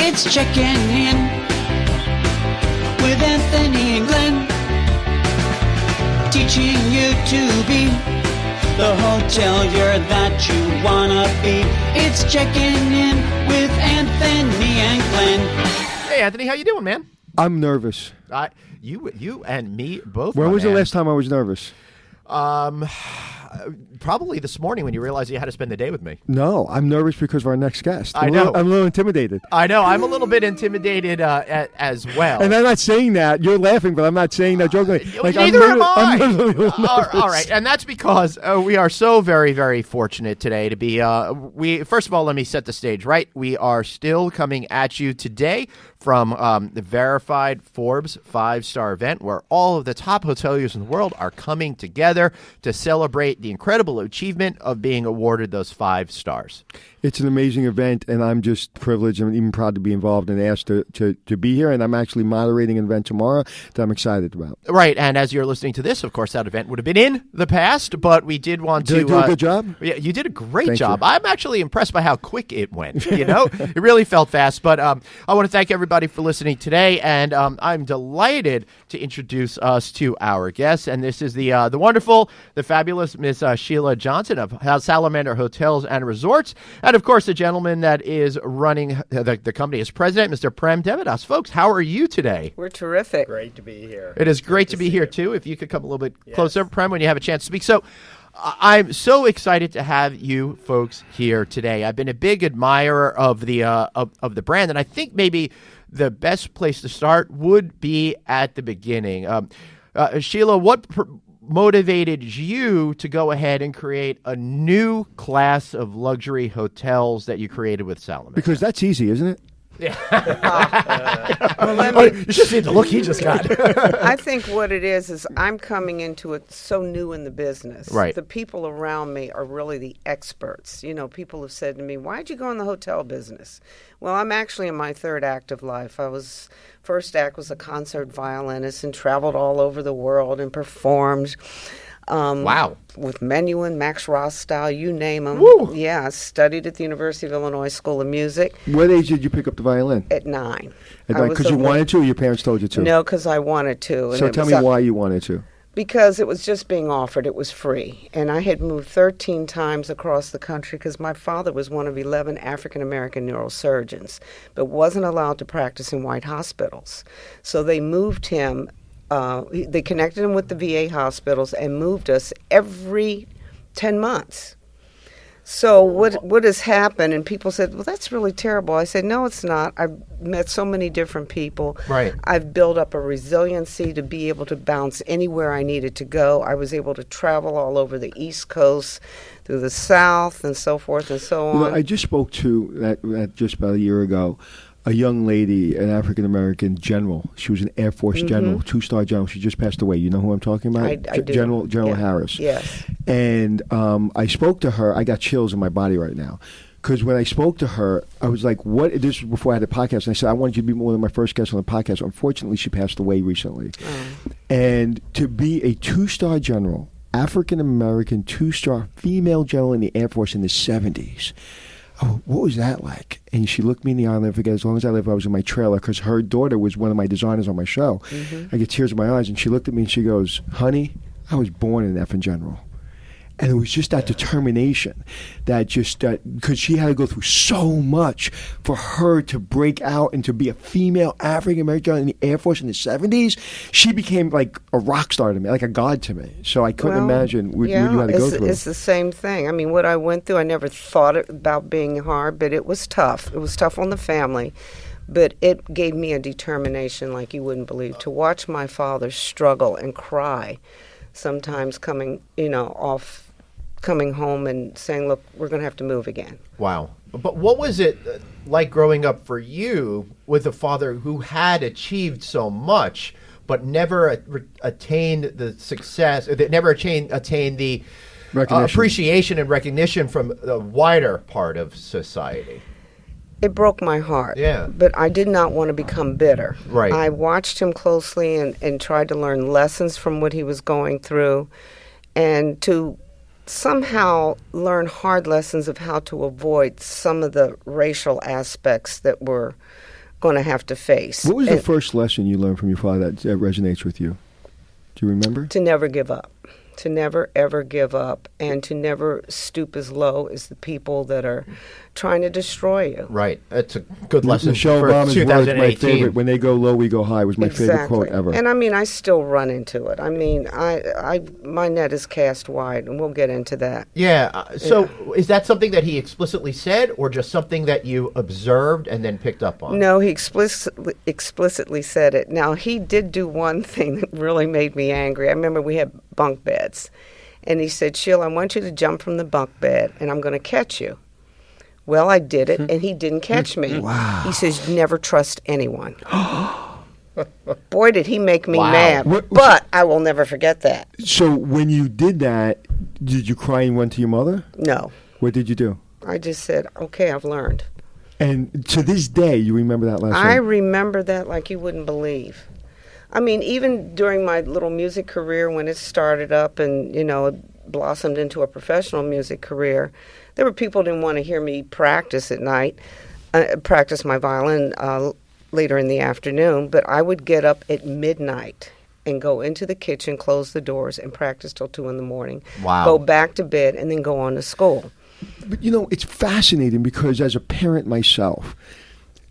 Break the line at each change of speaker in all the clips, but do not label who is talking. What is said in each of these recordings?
It's checking in with Anthony and Glenn, teaching you to be the hotelier that you wanna be. It's checking in with Anthony and Glenn.
Hey, Anthony, how you doing, man?
I'm nervous.
You and me both.
When was the last time I was nervous?
Probably this morning when you realized you had to spend the day with me.
No, I'm nervous because of our next guest.
I know.
I'm a little intimidated.
I know. I'm a little bit intimidated as well.
And I'm not saying that. You're laughing, but I'm not saying that jokingly.
Neither am I.
I'm literally a little nervous.
All right. And that's because we are so very, very fortunate today to be, first of all, let me set the stage right. We are still coming at you today from the verified Forbes 5-star event where all of the top hoteliers in the world are coming together to celebrate the incredible achievement of being awarded those 5 stars.
It's an amazing event, and I'm just privileged and even proud to be involved and asked to be here. And I'm actually moderating an event tomorrow that I'm excited about.
Right, and as you're listening to this, of course, that event would have been in the past, but we did want to...
Did I do a good job?
Yeah, you did a great
Thank
job.
you.
I'm actually impressed by how quick it went. It really felt fast. But I want to thank everybody for listening today, and I'm delighted to introduce us to our guests. And this is the wonderful, the fabulous Miss Sheila Johnson of Salamander Hotels and Resorts, and of course the gentleman that is running the company as president, Mr. Prem Devadas. Folks, how are you today?
We're terrific.
Great to be here.
It is great to be here too. If you could come a little bit closer, Prem, when you have a chance to speak. So I'm so excited to have you folks here today. I've been a big admirer of the of the brand, and I think maybe the best place to start would be at the beginning. Sheila, what motivated you to go ahead and create a new class of luxury hotels that you created with Salamander?
Because that's easy, isn't it?
You should see the look he just got.
I think what it is I'm coming into it so new in the business.
Right.
The people around me are really the experts. People have said to me, why'd you go in the hotel business? Well, I'm actually in my third act of life. First act was a concert violinist and traveled all over the world and performed.
Wow.
With Menuhin, Max Rothstyle, you name them.
Woo.
Yeah, I studied at the University of Illinois School of Music.
What age did you pick up the violin?
At 9.
Because you wanted to, or your parents told you to?
No, because I wanted to.
So tell me why you wanted to.
Because it was just being offered. It was free. And I had moved 13 times across the country because my father was one of 11 African-American neurosurgeons, but wasn't allowed to practice in white hospitals. So they moved him. They connected him with the VA hospitals and moved us every 10 months. So what has happened, and people said, well, that's really terrible. I said, no, it's not. I've met so many different people.
Right.
I've built up a resiliency to be able to bounce anywhere I needed to go. I was able to travel all over the East Coast, through the South, and so forth and so on.
I just spoke to, that just about a year ago, a young lady, an African-American general. She was an Air Force general, 2-star general. She just passed away. You know who I'm talking about?
I do.
General Harris.
Yes.
And I spoke to her. I got chills in my body right now. Because when I spoke to her, I was like, what? This was before I had a podcast. And I said, I wanted you to be one of my first guests on the podcast. Unfortunately, she passed away recently. And to be a 2-star general, African-American 2-star female general in the Air Force in the 70s, oh, what was that like? And she looked me in the eye, and I'll never forget, as long as I live, I was in my trailer, because her daughter was one of my designers on my show. I get tears in my eyes, and she looked at me and she goes, honey, I was born an effing general. And it was just that determination, because she had to go through so much for her to break out and to be a female African-American in the Air Force in the 70s. She became like a rock star to me, like a god to me. So I couldn't imagine what you had to go through.
It's the same thing. I mean, what I went through, I never thought about being hard, but it was tough. It was tough on the family. But it gave me a determination like you wouldn't believe. To watch my father struggle and cry, sometimes coming home and saying, look, we're going to have to move again.
Wow. But what was it like growing up for you with a father who had achieved so much but never attained the success, that never attained the appreciation and recognition from the wider part of society?
It broke my heart.
Yeah.
But I did not want to become bitter.
Right.
I watched him closely and tried to learn lessons from what he was going through, and to somehow learn hard lessons of how to avoid some of the racial aspects that were going to have to face.
What was the first lesson you learned from your father that resonates with you? Do you remember?
To never give up. To never, ever give up, and to never stoop as low as the people that are trying to destroy you.
Right. That's a good lesson
Michelle
for
Obama's words, my
2018.
favorite. When they go low, we go high was my favorite quote ever.
And I mean, I still run into it. I mean, my net is cast wide, and we'll get into that.
Yeah. So is that something that he explicitly said, or just something that you observed and then picked up on?
No, he explicitly said it. Now, he did do one thing that really made me angry. I remember we had bunk beds. And he said, Sheila, I want you to jump from the bunk bed, and I'm going to catch you. Well, I did it, and he didn't catch me.
Wow.
He says, never trust anyone. Boy, did he make me
Wow.
mad. But I will never forget that.
So when you did that, did you cry and went to your mother?
No.
What did you do?
I just said, okay, I've learned.
And to this day, you remember that lesson?
I remember that like you wouldn't believe. I mean, even during my little music career when it started up and, you know, it blossomed into a professional music career, there were people who didn't want to hear me practice at night, practice my violin later in the afternoon, but I would get up at midnight and go into the kitchen, close the doors, and practice till 2 in the morning.
Wow.
Go back to bed, and then go on to school.
But, you know, it's fascinating because as a parent myself,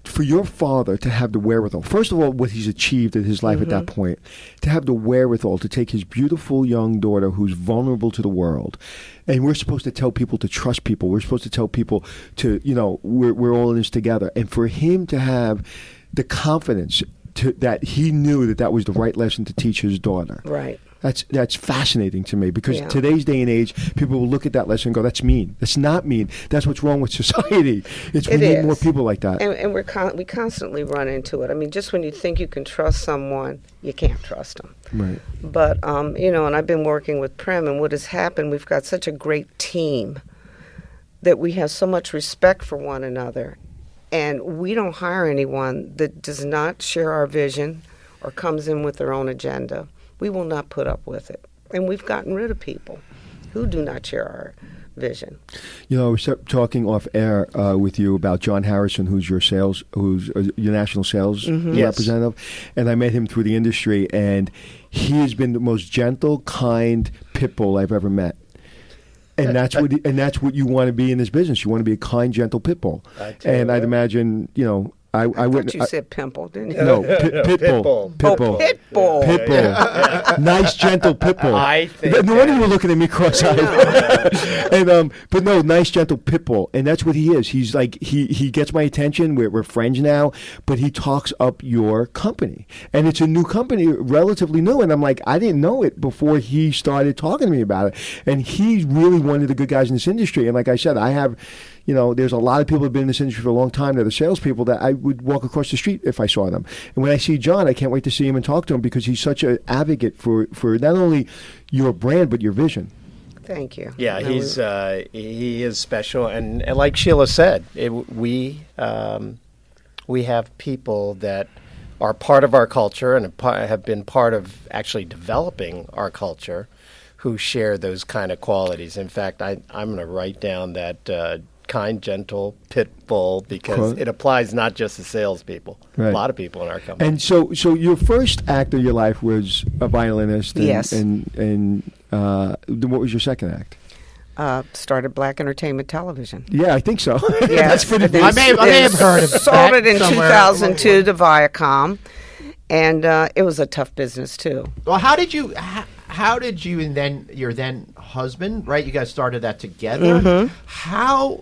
for your father to have the wherewithal, first of all, what he's achieved in his life at that point, to have the wherewithal to take his beautiful young daughter who's vulnerable to the world, and we're supposed to tell people to trust people. We're supposed to tell people to, you know, we're all in this together. And for him to have the confidence that he knew that was the right lesson to teach his daughter.
Right.
That's fascinating to me because today's day and age, people will look at that lesson and go, that's mean. That's not mean. That's what's wrong with society. We need more people like that.
And we constantly run into it. I mean, just when you think you can trust someone, you can't trust them.
Right.
But, you know, and I've been working with Prem, and what has happened, we've got such a great team that we have so much respect for one another. And we don't hire anyone that does not share our vision or comes in with their own agenda. We will not put up with it. And we've gotten rid of people who do not share our vision.
You know, I was talking off air with you about John Harrison, who's your national sales representative, and I met him through the industry, and he has been the most gentle, kind pit bull I've ever met. And that's what you want to be in this business. You want to be a kind, gentle pit bull. And I'd imagine, you know, I
thought you said pimple, didn't you?
No, pit bull. Pit bull.
Pit bull.
Pit bull. Nice, gentle pit bull.
I think
no wonder you were looking at me cross-eyed. And but no, nice, gentle pit bull, and that's what he is. He's like he gets my attention. We're friends now, but he talks up your company, and it's a new company, relatively new. And I'm like, I didn't know it before he started talking to me about it. And he's really one of the good guys in this industry. And like I said, I have. You know, there's a lot of people who have been in this industry for a long time. They're the salespeople that I would walk across the street if I saw them. And when I see John, I can't wait to see him and talk to him because he's such an advocate for not only your brand, but your vision.
Thank you.
Yeah, he is special. And like Sheila said, we have people that are part of our culture and have been part of actually developing our culture who share those kind of qualities. In fact, I'm going to write down that kind, gentle pit bull because it applies not just to salespeople. Right. A lot of people in our company.
And so your first act of your life was a violinist.
Yes.
And what was your second act?
Started Black Entertainment Television.
Yeah, I think so.
Yes.
That's pretty big.
I may have heard of that.
Sold it in
somewhere.
2002 to Viacom, and it was a tough business too.
Well, how did you and then your then husband, right? You guys started that together. How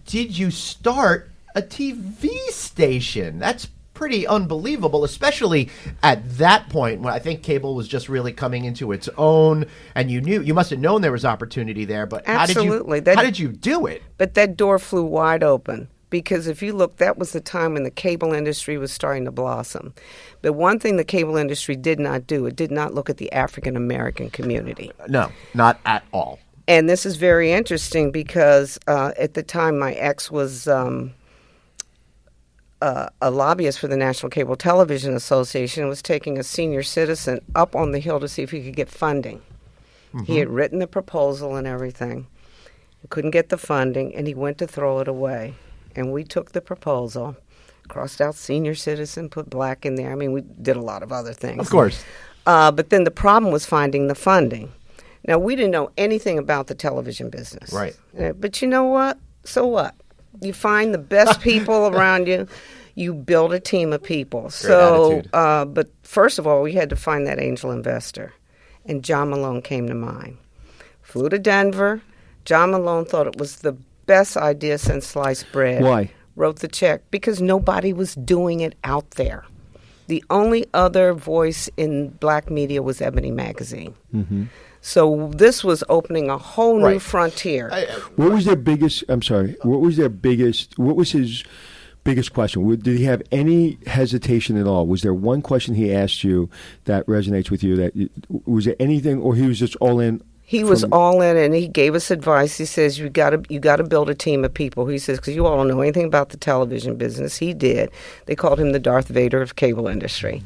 did you start a TV station? That's pretty unbelievable, especially at that point when I think cable was just really coming into its own, and you must have known there was opportunity there. But
Absolutely.
how did you do it?
But that door flew wide open. Because if you look, that was the time when the cable industry was starting to blossom. But one thing the cable industry did not do, it did not look at the African American community.
No, not at all.
And this is very interesting because at the time my ex was a lobbyist for the National Cable Television Association and was taking a senior citizen up on the Hill to see if he could get funding. He had written the proposal and everything. He couldn't get the funding, and he went to throw it away. And we took the proposal, crossed out senior citizen, put black in there. I mean, we did a lot of other things.
Of course.
But then the problem was finding the funding. Now, we didn't know anything about the television business.
Right.
But you know what? So what? You find the best people around you. You build a team of people.
Attitude.
But first of all, we had to find that angel investor. And John Malone came to mind. Flew to Denver. John Malone thought it was the best idea since sliced bread.
Why?
Wrote the check. Because nobody was doing it out there. The only other voice in black media was Ebony Magazine.
Mm-hmm.
So this was opening a whole new frontier.
What was their biggest? I'm sorry. What was his biggest question? Did he have any hesitation at all? Was there one question he asked you that resonates with you? Was there anything, or he was just all in?
He was all in, and he gave us advice. He says, you got to build a team of people. He says, because you all don't know anything about the television business. He did. They called him the Darth Vader of cable industry.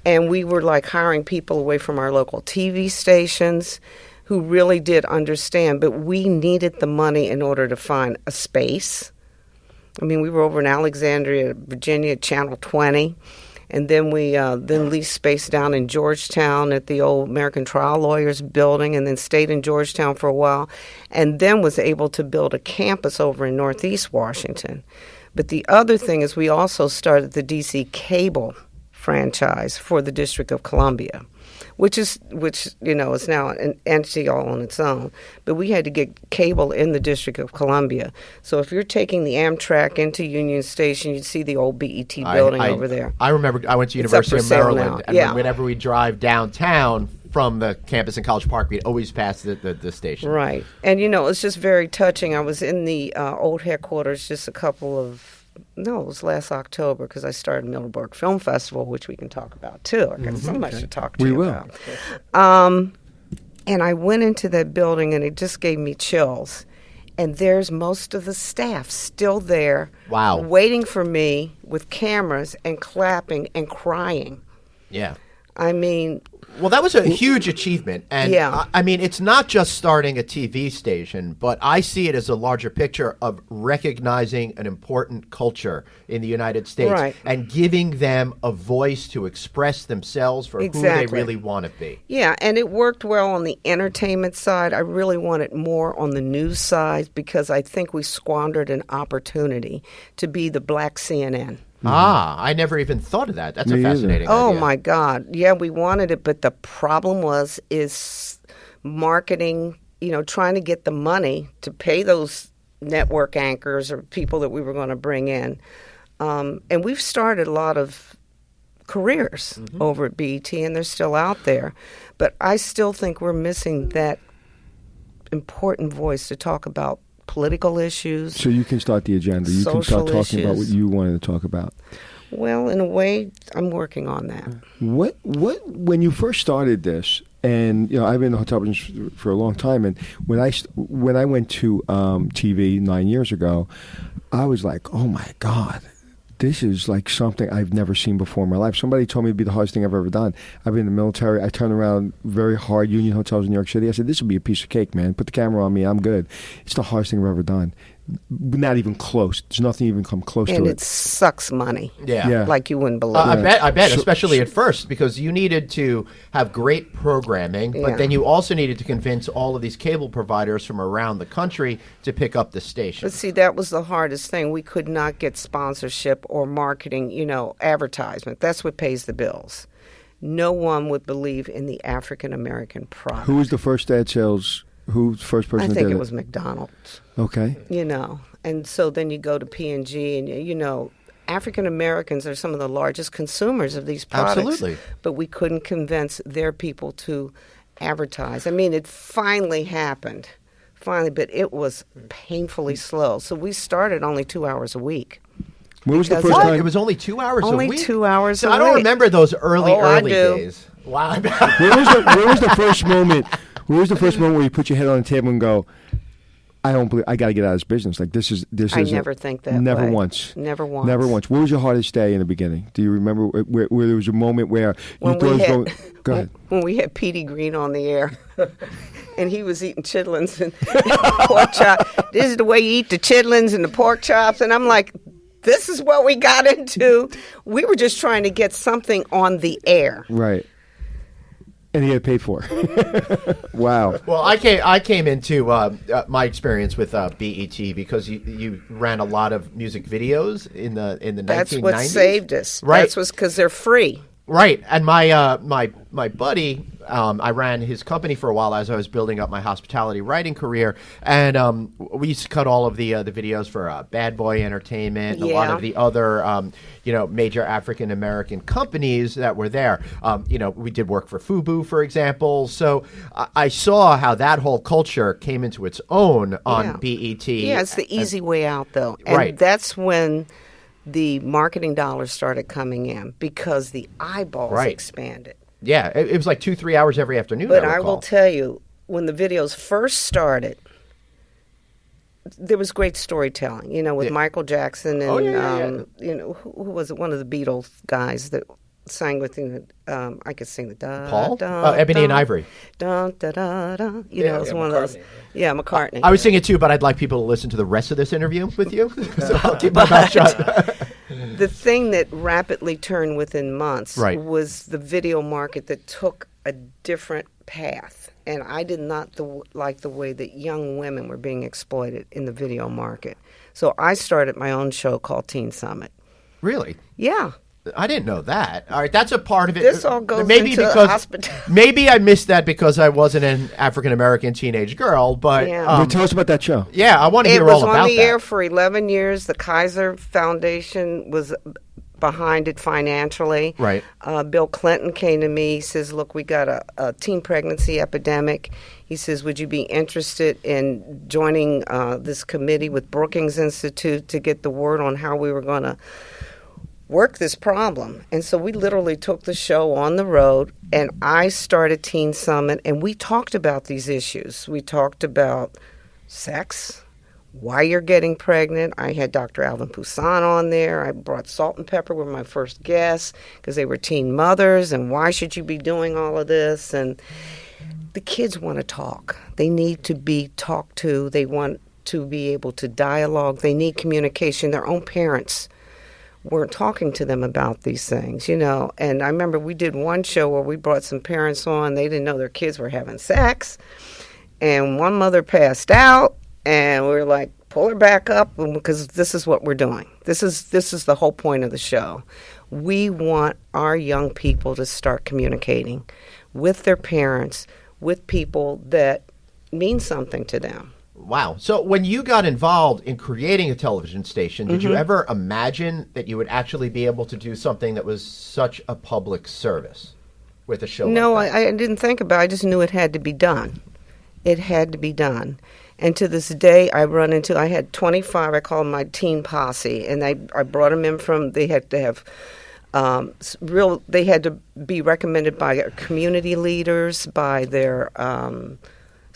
And we were like hiring people away from our local TV stations who really did understand, but we needed the money in order to find a space. I mean, we were over in Alexandria, Virginia, at Channel 20. And then we then leased space down in Georgetown at the old American Trial Lawyers building, and then stayed in Georgetown for a while, and then was able to build a campus over in Northeast Washington. But the other thing is we also started the DC cable franchise for the District of Columbia, which is now an entity all on its own. But we had to get cable in the District of Columbia. So if you're taking the Amtrak into Union Station, you'd see the old BET building over there.
I remember I went to University of Maryland, and whenever we drive downtown from the campus in College Park, we'd always pass the station.
Right. And, it's just very touching. I was in the old headquarters just it was last October, because I started Middleburg Film Festival, which we can talk about too. I got so much to talk to you about. And I went into that building, and it just gave me chills. And there's most of the staff still there, waiting for me with cameras and clapping and crying.
Yeah.
I mean...
Well, that was a huge achievement. And I mean, it's not just starting a TV station, but I see it as a larger picture of recognizing an important culture in the United States and giving them a voice to express themselves for who they really want to be.
Yeah, and it worked well on the entertainment side. I really wanted more on the news side, because I think we squandered an opportunity to be the black CNN.
I never even thought of that. That's a fascinating idea.
Oh, my God. Yeah, we wanted it, but the problem is marketing, trying to get the money to pay those network anchors or people that we were going to bring in. And we've started a lot of careers over at BET, and they're still out there. But I still think we're missing that important voice to talk about political issues.
So you can start the agenda. You can start talking about what you wanted to talk about.
Well, in a way, I'm working on that.
What when you first started this, and I've been in the hotel business for a long time, and when I went to TV 9 years ago, I was like, oh my God, this is like something I've never seen before in my life. Somebody told me it'd be the hardest thing I've ever done. I've been in the military. I turned around very hard Union Hotels in New York City. I said, this would be a piece of cake, man. Put the camera on me. I'm good. It's the hardest thing I've ever done. Not even close. There's nothing even come close to it.
And it sucks money.
Yeah.
Like you wouldn't believe.
I bet, especially at first, because you needed to have great programming, but then you also needed to convince all of these cable providers from around the country to pick up the station.
But see, that was the hardest thing. We could not get sponsorship or marketing, advertisement. That's what pays the bills. No one would believe in the African-American product.
Who was the first ad sales? Who's the first person
I think
did
it was McDonald's.
Okay.
And so then you go to P&G, and, African Americans are some of the largest consumers of these products.
Absolutely.
But we couldn't convince their people to advertise. I mean, it finally happened. But it was painfully slow. So we started only 2 hours a week.
When was the first time?
It was only 2 hours a week?
Only 2 hours a week.
I don't remember those early
do.
days. Wow.
Where was the first moment? Where was the first moment where you put your head on the table and go, I don't believe I got to get out of this business. Like this is.
I never think that.
Never
way.
Once.
Never once.
Never once. What was your hardest day in the beginning? Do you remember where there was a moment where you thought it was going? Go ahead.
When we had Petey Green on the air, and he was eating chitlins and pork chops. This is the way you eat the chitlins and the pork chops, and I'm like, This is what we got into. We were just trying to get something on the air.
Right. And he had paid for. Wow.
Well, I came into my experience with BET because you ran a lot of music videos in the 1990s.
That's what saved us.
Right.
That's what's because they're free.
Right, and my buddy, I ran his company for a while as I was building up my hospitality writing career, and we used to cut all of the videos for Bad Boy Entertainment, and a lot of the other major African American companies that were there. We did work for FUBU, for example. So I saw how that whole culture came into its own on BET.
Yeah, it's the easy way out, though, and that's when the marketing dollars started coming in because the eyeballs expanded.
Yeah, it was like 2-3 hours every afternoon.
But I will tell you, when the videos first started, there was great storytelling, with Michael Jackson and, who was it? One of the Beatles guys that sang with him. I could sing the
Paul? Ebony and Ivory.
Dun, da, da, da. It was one of those. Yeah, McCartney.
I was singing it too, but I'd like people to listen to the rest of this interview with you. So I'll keep my mouth shut.
The thing that rapidly turned within months was the video market that took a different path. And I did not like the way that young women were being exploited in the video market. So I started my own show called Teen Summit.
Really?
Yeah.
I didn't know that. All right, that's a part of it.
This all goes into hospitality.
Maybe I missed that because I wasn't an African-American teenage girl, but...
tell us about that show.
Yeah, I want to hear all about that.
It was on the air for 11 years. The Kaiser Foundation was behind it financially.
Right.
Bill Clinton came to me. He says, look, we got a teen pregnancy epidemic. He says, would you be interested in joining this committee with Brookings Institute to get the word on how we were going to work this problem? And so we literally took the show on the road, and I started Teen Summit, and we talked about these issues. We talked about sex, why you're getting pregnant. I had Dr. Alvin Poussin on there. I brought Salt and Pepper were my first guests because they were teen mothers, and why should you be doing all of this? And the kids want to talk. They need to be talked to. They want to be able to dialogue. They need communication. Their own parents weren't talking to them about these things, And I remember we did one show where we brought some parents on. They didn't know their kids were having sex. And one mother passed out, and we were like, pull her back up because this is what we're doing. This is the whole point of the show. We want our young people to start communicating with their parents, with people that mean something to them.
Wow. So when you got involved in creating a television station, did you ever imagine that you would actually be able to do something that was such a public service with a show
No,
like that?
I didn't think about it. I just knew it had to be done. It had to be done. And to this day, I had 25, I call them my teen posse, and I brought them in from, they had to have they had to be recommended by community leaders, by their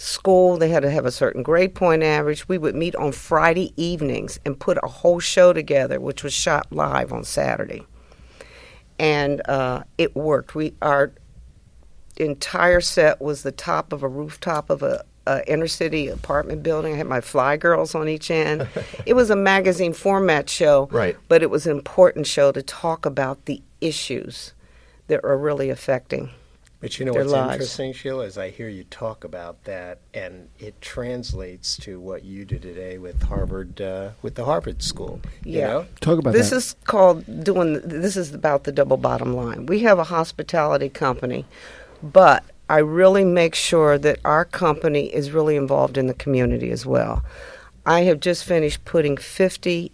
school. They had to have a certain grade point average. We would meet on Friday evenings and put a whole show together, which was shot live on Saturday. And it worked. Our entire set was the top of a rooftop of a inner city apartment building. I had my fly girls on each end. It was a magazine format show, but it was an important show to talk about the issues that are really affecting
But you know
their
what's
lives.
interesting, Sheila, is I hear you talk about that, and it translates to what you do today with Harvard, with the Harvard School. You know?
Talk about
This
that.
is called this is about the double bottom line. We have a hospitality company, but I really make sure that our company is really involved in the community as well. I have just finished putting 50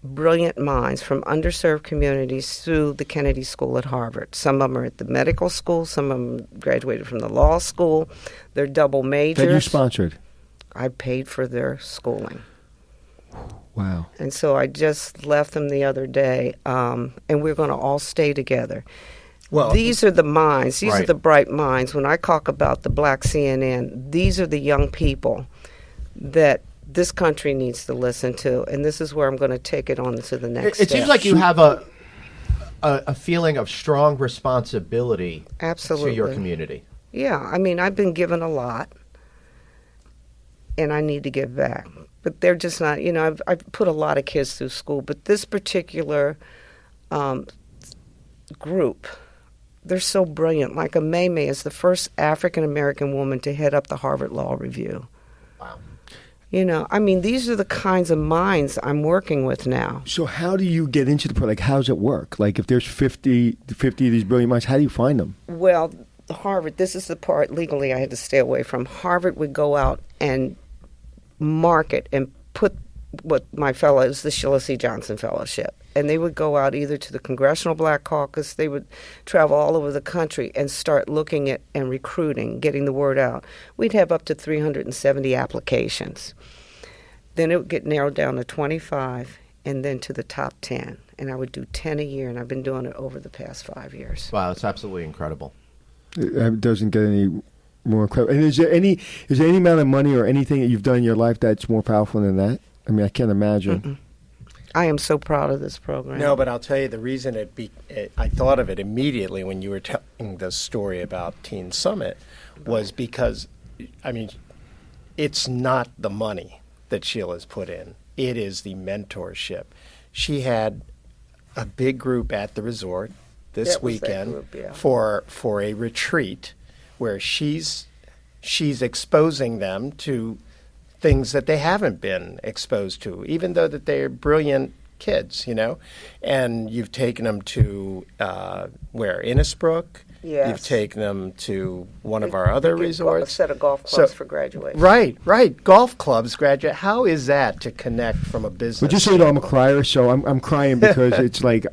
brilliant minds from underserved communities through the Kennedy School at Harvard. Some of them are at the medical school. Some of them graduated from the law school. They're double majors.
That you sponsored.
I paid for their schooling.
Wow.
And so I just left them the other day, and we're going to all stay together.
Well,
These are the minds. These are
Right.
the bright minds. When I talk about the Black CNN, these are the young people that this country needs to listen to, and this is where I'm going to take it on to the next
It
step.
seems like you have a feeling of strong responsibility
Absolutely.
to your community.
Yeah, I mean, I've been given a lot, and I need to give back. but they're just not, I've put a lot of kids through school, but this particular group, they're so brilliant. Like May is the first African-American woman to head up the Harvard Law Review.
Wow.
These are the kinds of minds I'm working with now.
So how do you get into the, like, how does it work? Like, if there's 50 of these brilliant minds, how do you find them?
Well, Harvard, this is the part legally I had to stay away from. Harvard would go out and market and put what my fellow is the Sheila Johnson Fellowship. And they would go out either to the Congressional Black Caucus, they would travel all over the country and start looking at and recruiting, getting the word out. We'd have up to 370 applications. Then it would get narrowed down to 25 and then to the top 10. And I would do 10 a year, and I've been doing it over the past 5 years.
Wow, it's absolutely incredible.
It doesn't get any more incredible. And is there any amount of money or anything that you've done in your life that's more powerful than that? I mean, I can't imagine.
Mm-mm. I am so proud of this program.
No, but I'll tell you the reason I thought of it immediately when you were telling the story about Teen Summit was because, it's not the money that Sheila's put in. It is the mentorship. She had a big group at the resort this weekend for a retreat where she's exposing them to things that they haven't been exposed to, even though that they're brilliant kids, and you've taken them to where, Innisbrook?
Yes.
You've taken them to one of our other resorts.
A set of golf clubs for graduation.
Right. Golf clubs graduate. How is that to connect from a business?
Well, just so you know, I'm a crier, so I'm crying because it's like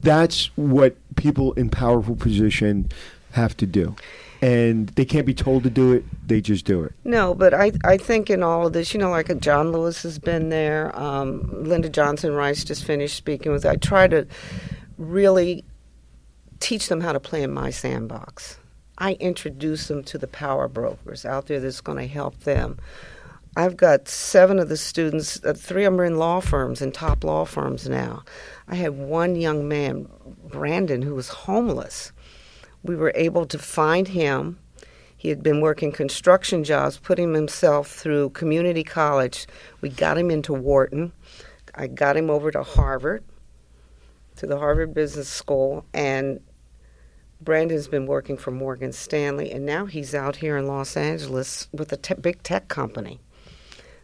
that's what people in powerful position have to do. And they can't be told to do it. They just do it.
No, but I think in all of this, like John Lewis has been there. Linda Johnson Rice just finished speaking with. I try to really teach them how to play in my sandbox. I introduce them to the power brokers out there that's going to help them. I've got 7 of the students, 3 of them are in law firms, in top law firms now. I had one young man, Brandon, who was homeless. We were able to find him. He had been working construction jobs, putting himself through community college. We got him into Wharton. I got him over to Harvard, to the Harvard Business School, and Brandon's been working for Morgan Stanley, and now he's out here in Los Angeles with a big tech company.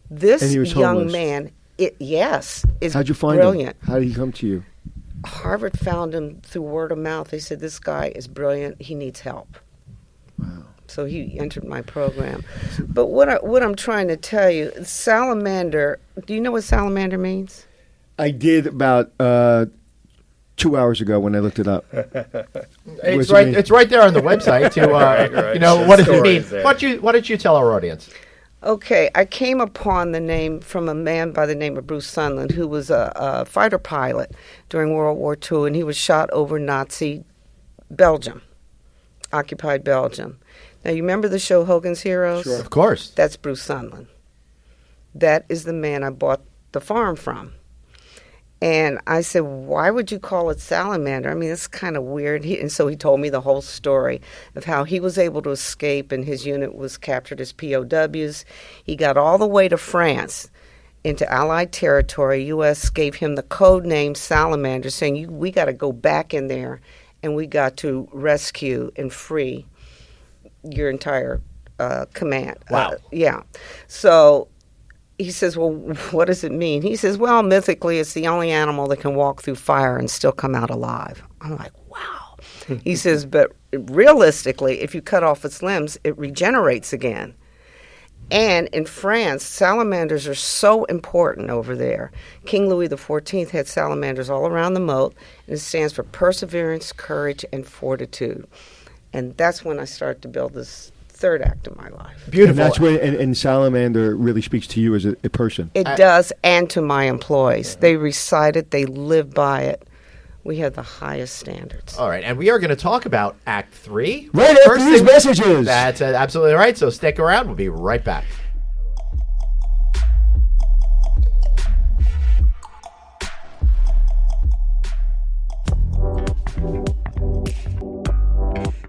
This young
homeless.
Man, is
How'd you find
brilliant.
him? How did he come to you?
Harvard found him through word of mouth. They said, this guy is brilliant. He needs help.
Wow.
So he entered my program. But what I'm trying to tell you, salamander, do you know what salamander means?
I did about 2 hours ago when I looked it up.
It's right there on the website. What does it mean? Why don't you tell our audience?
Okay, I came upon the name from a man by the name of Bruce Sunland, who was a fighter pilot during World War II, and he was shot over Nazi Belgium, occupied Belgium. Now, you remember the show Hogan's Heroes?
Sure. Of course.
That's Bruce Sunland. That is the man I bought the farm from. And I said, why would you call it salamander? I mean, it's kind of weird. And so he told me the whole story of how he was able to escape and his unit was captured as POWs. He got all the way to France into Allied territory. U.S. gave him the code name Salamander, saying, we got to go back in there and we got to rescue and free your entire command.
Wow.
Yeah. So he says, well, what does it mean? He says, well, mythically, it's the only animal that can walk through fire and still come out alive. I'm like, wow. He says, but realistically, if you cut off its limbs, it regenerates again. And in France, salamanders are so important over there. King Louis XIV had salamanders all around the moat, and it stands for perseverance, courage, and fortitude. And that's when I started to build this third act of my life.
Beautiful.
And that's where, and salamander really speaks to you as a person.
It does, and to my employees. They recite it, they live by it. We have the highest standards.
All right, and we are going to talk about Act 3.
Right after these messages.
That's absolutely right, so stick around. We'll be right back.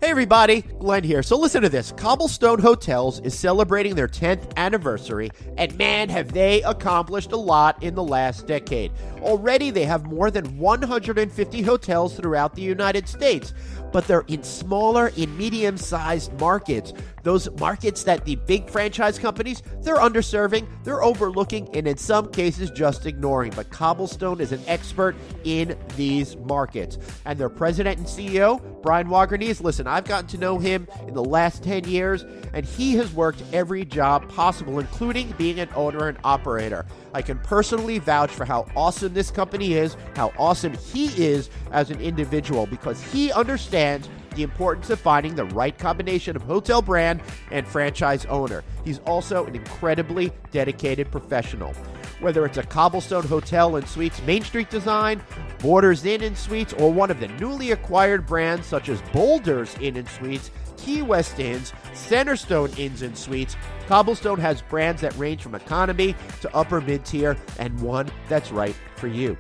Hey everybody, Glenn here. So listen to this. Cobblestone Hotels is celebrating their 10th anniversary, and man, have they accomplished a lot in the last decade. Already, they have more than 150 hotels throughout the United States, but they're in smaller and medium-sized markets. Those markets that the big franchise companies, they're underserving, they're overlooking, and in some cases just ignoring. But Cobblestone is an expert in these markets. And their president and CEO, Brian Wagernes, listen, I've gotten to know him in the last 10 years, and he has worked every job possible, including being an owner and operator. I can personally vouch for how awesome this company is, how awesome he is as an individual, because he understands the importance of finding the right combination of hotel brand and franchise owner. He's also an incredibly dedicated professional. Whether it's a Cobblestone Hotel and Suites Main Street design, Borders Inn and Suites, or one of the newly acquired brands such as Boulders Inn and Suites, Key West Inns, Centerstone Inns and Suites, Cobblestone has brands that range from economy to upper mid-tier, and one that's right for you.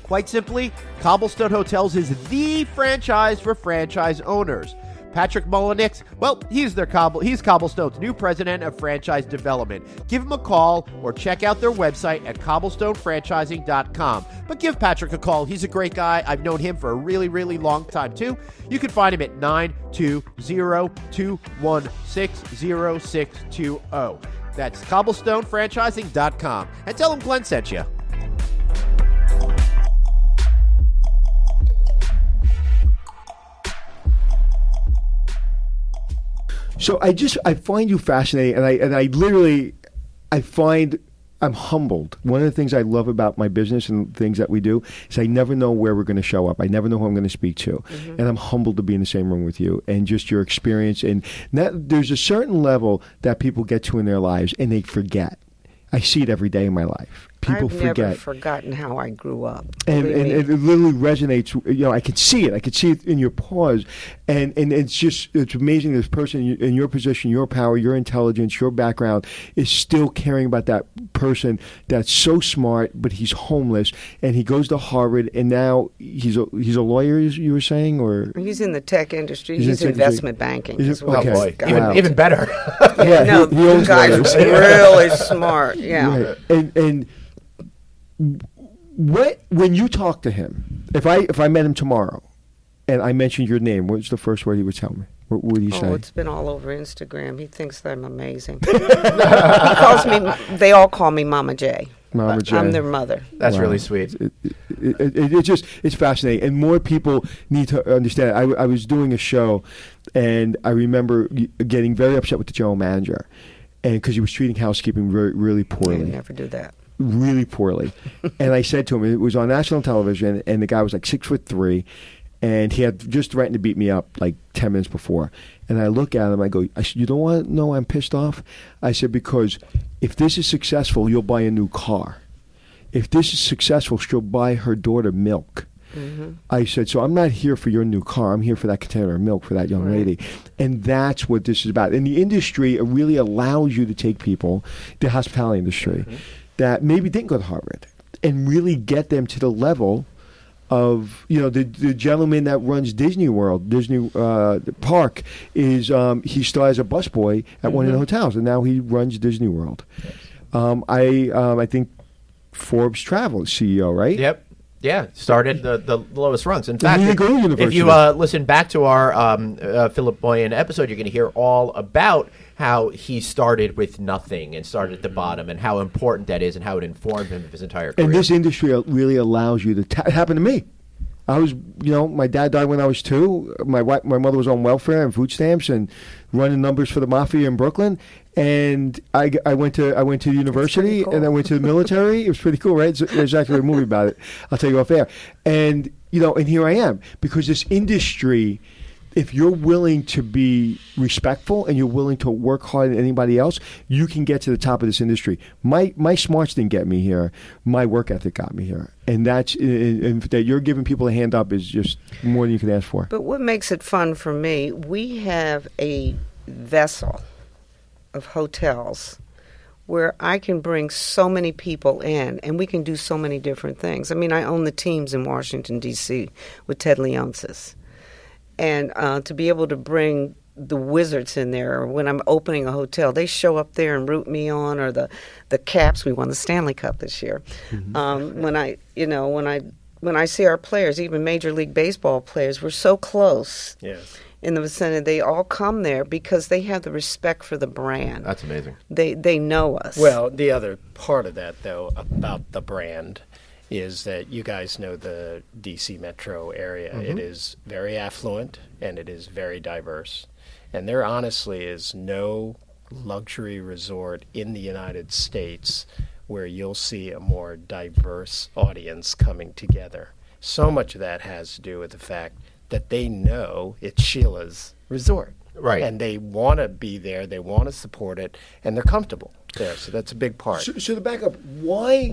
Quite simply, Cobblestone Hotels is the franchise for franchise owners. Patrick Mullenix, well, he's Cobblestone's new president of franchise development. Give him a call or check out their website at cobblestonefranchising.com. But give Patrick a call. He's a great guy. I've known him for a really, really long time, too. You can find him at 920-216-0620. That's cobblestonefranchising.com. And tell him Glenn sent you.
So I find you fascinating, and I find I'm humbled. One of the things I love about my business and things that we do is I never know where we're going to show up. I never know who I'm going to speak to, and I'm humbled to be in the same room with you and just your experience. And that, there's a certain level that people get to in their lives and they forget. I see it every day in my life. People forget.
I've never forgotten how I grew up.
And it literally resonates. You know, I could see it. I could see it in your pause. And it's amazing this person in your position, your power, your intelligence, your background is still caring about that person that's so smart, but he's homeless, and he goes to Harvard, and now he's a lawyer, you were saying? Or
he's in the tech industry. He's investment banking.
Okay.
Wow. Even better.
Yeah,
no, the guy's really smart. Yeah.
Right. And when you talk to him, if I met him tomorrow and I mentioned your name, what's the first word he would tell me? What would he say?
Oh, it's been all over Instagram. He thinks that I'm amazing. They all call me Mama J.
Mama J.
I'm their mother.
That's really sweet.
It's fascinating, and more people need to understand. I was doing a show, and I remember getting very upset with the general manager, and because he was treating housekeeping really poorly.
I never do that.
Really poorly. And I said to him, it was on national television, and the guy was like 6'3", and he had just threatened to beat me up like 10 minutes before. And I look at him, I said, you don't want to know I'm pissed off? I said, because if this is successful, you'll buy a new car. If this is successful, she'll buy her daughter milk. I said, so I'm not here for your new car. I'm here for that container of milk for that young lady. And that's what this is about. And the industry really allows you to take people, the hospitality industry, that maybe didn't go to Harvard, and really get them to the level of, you know, the gentleman that runs Disney World, Disney Park, is he started as a busboy at one of the hotels, and now he runs Disney World. I think Forbes Travel CEO, right?
Yep. Yeah, started the lowest rungs. In fact,
if
you listen back to our Philip Boyan episode, you're going to hear all about how he started with nothing and started at the bottom, and how important that is, and how it informed him of his entire career.
And this industry really allows you to. It happened to me. I was, my dad died when I was 2. My mother was on welfare and food stamps and running numbers for the mafia in Brooklyn. And I went to university, cool. And I went to the military. It was pretty cool, right? There's actually a movie about it. I'll tell you off air. And and here I am, because this industry, if you're willing to be respectful and you're willing to work harder than anybody else, you can get to the top of this industry. My smarts didn't get me here. My work ethic got me here. And that you're giving people a hand up is just more than you can ask for.
But what makes it fun for me, we have a vessel of hotels where I can bring so many people in, and we can do so many different things. I mean, I own the teams in Washington, D.C. with Ted Leonsis. And to be able to bring the wizards in there. Or when I'm opening a hotel, they show up there and root me on. Or the Caps, we won the Stanley Cup this year. When I see our players, even Major League Baseball players, we're so close.
Yes.
In the vicinity, they all come there because they have the respect for the brand.
That's amazing.
They know us.
Well, the other part of that, though, about the brand is that you guys know the D.C. metro area. It is very affluent and it is very diverse. And there honestly is no luxury resort in the United States where you'll see a more diverse audience coming together. So much of that has to do with the fact that they know it's Sheila's resort.
Right.
And they want to be there, they want to support it, and they're comfortable there. So that's a big part.
So to back up, why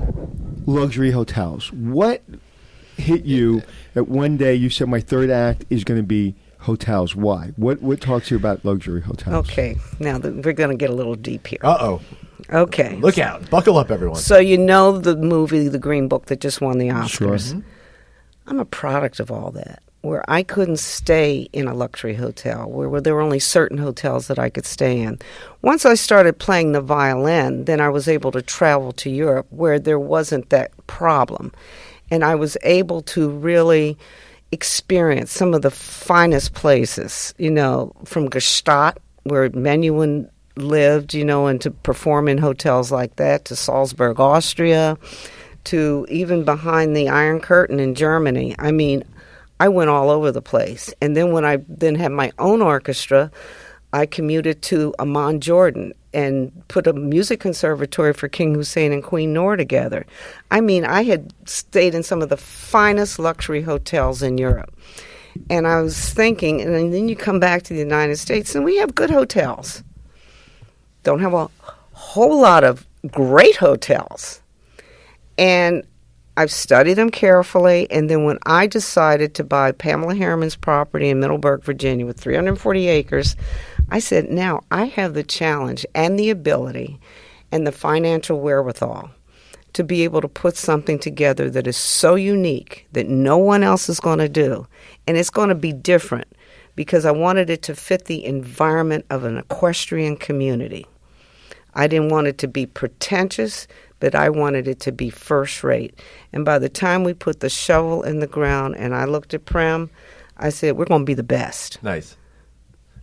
luxury hotels? What hit you that one day you said my third act is going to be hotels? Why? What talks to you about luxury hotels?
Okay, now we're going to get a little deep here.
Uh-oh.
Okay.
Look out. Buckle up, everyone.
So you know the movie, The Green Book, that just won the Oscars.
Sure.
I'm a product of all that, where I couldn't stay in a luxury hotel, where there were only certain hotels that I could stay in. Once I started playing the violin, then I was able to travel to Europe where there wasn't that problem. And I was able to really experience some of the finest places, from Gstaad, where Menuhin lived, and to perform in hotels like that, to Salzburg, Austria, to even behind the Iron Curtain in Germany. I mean, I went all over the place. And then when I then had my own orchestra, I commuted to Amman, Jordan, and put a music conservatory for King Hussein and Queen Noor together. I mean, I had stayed in some of the finest luxury hotels in Europe. And I was thinking, and then you come back to the United States, and we have good hotels. Don't have a whole lot of great hotels. And I've studied them carefully, and then when I decided to buy Pamela Harriman's property in Middleburg, Virginia, with 340 acres, I said, now I have the challenge and the ability and the financial wherewithal to be able to put something together that is so unique that no one else is going to do, and it's going to be different because I wanted it to fit the environment of an equestrian community. I didn't want it to be pretentious, but I wanted it to be first rate. And by the time we put the shovel in the ground and I looked at Prem, I said, we're going to be the best.
Nice.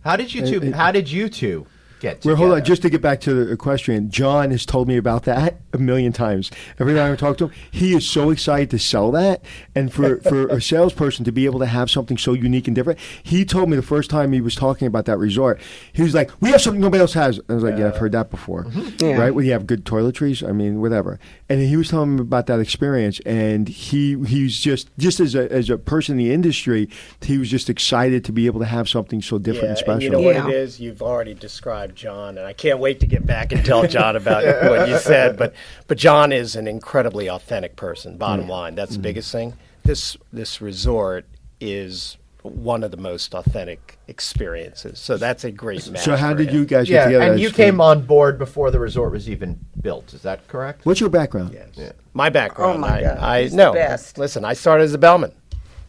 How did you two get together?
Well, hold on. Just to get back to the equestrian, John has told me about that a million times. Every time I talk to him, he is so excited to sell that. And for a salesperson to be able to have something so unique and different, he told me the first time he was talking about that resort, he was like, we have something nobody else has. I was like, yeah, I've heard that before.
Yeah.
Right? When you have good toiletries, I mean, whatever. And he was telling me about that experience, and he's just as a person in the industry, he was just excited to be able to have something so different and special.
And you know what it is? You've already described John, and I can't wait to get back and tell John about what you said. But John is an incredibly authentic person. Bottom line, that's the biggest thing. This resort is one of the most authentic experiences. So that's a great match.
So how did you guys get
Yeah,
together?
and you came on board before the resort was even built. Is that correct?
What's your background?
Yes.
Yeah.
My background.
Oh, my God. He's
no.
the best.
Listen, I started as a bellman.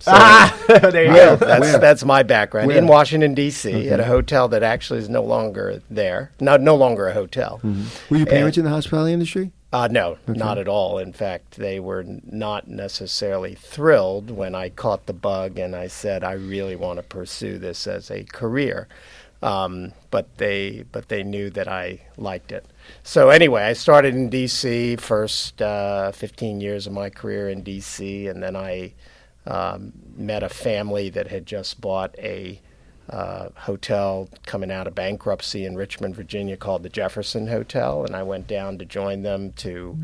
So,
There you
yeah,
go.
that's my background.
Where?
In Washington, D.C., at a hotel that actually is no longer there. No longer a hotel.
Were your parents in the hospitality industry?
No, not at all. In fact, they were not necessarily thrilled when I caught the bug and I said, I really want to pursue this as a career. But they knew that I liked it. So anyway, I started in D.C., first 15 years of my career in D.C., and then I met a family that had just bought a hotel coming out of bankruptcy in Richmond, Virginia, called the Jefferson Hotel, and I went down to join them to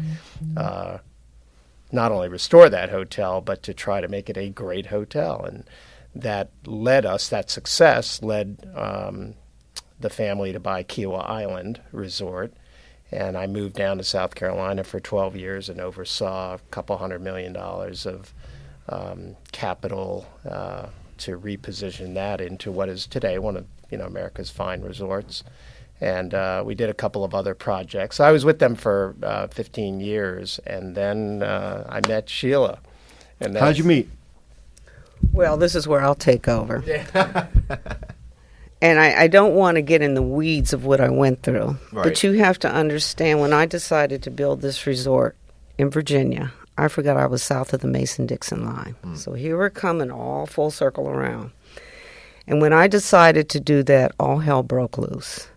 not only restore that hotel, but to try to make it a great hotel. And that success led the family to buy Kiowa Island Resort, and I moved down to South Carolina for 12 years and oversaw a couple $100 million of capital to reposition that into what is today one of America's fine resorts. And we did a couple of other projects. I was with them for 15 years, and then I met Sheila. And
How'd you meet?
Well, this is where I'll take over. And I don't want to get in the weeds of what I went through.
Right.
But you have to understand, when I decided to build this resort in Virginia, I forgot I was south of the Mason-Dixon line. So here we're coming all full circle around. And when I decided to do that, all hell broke loose.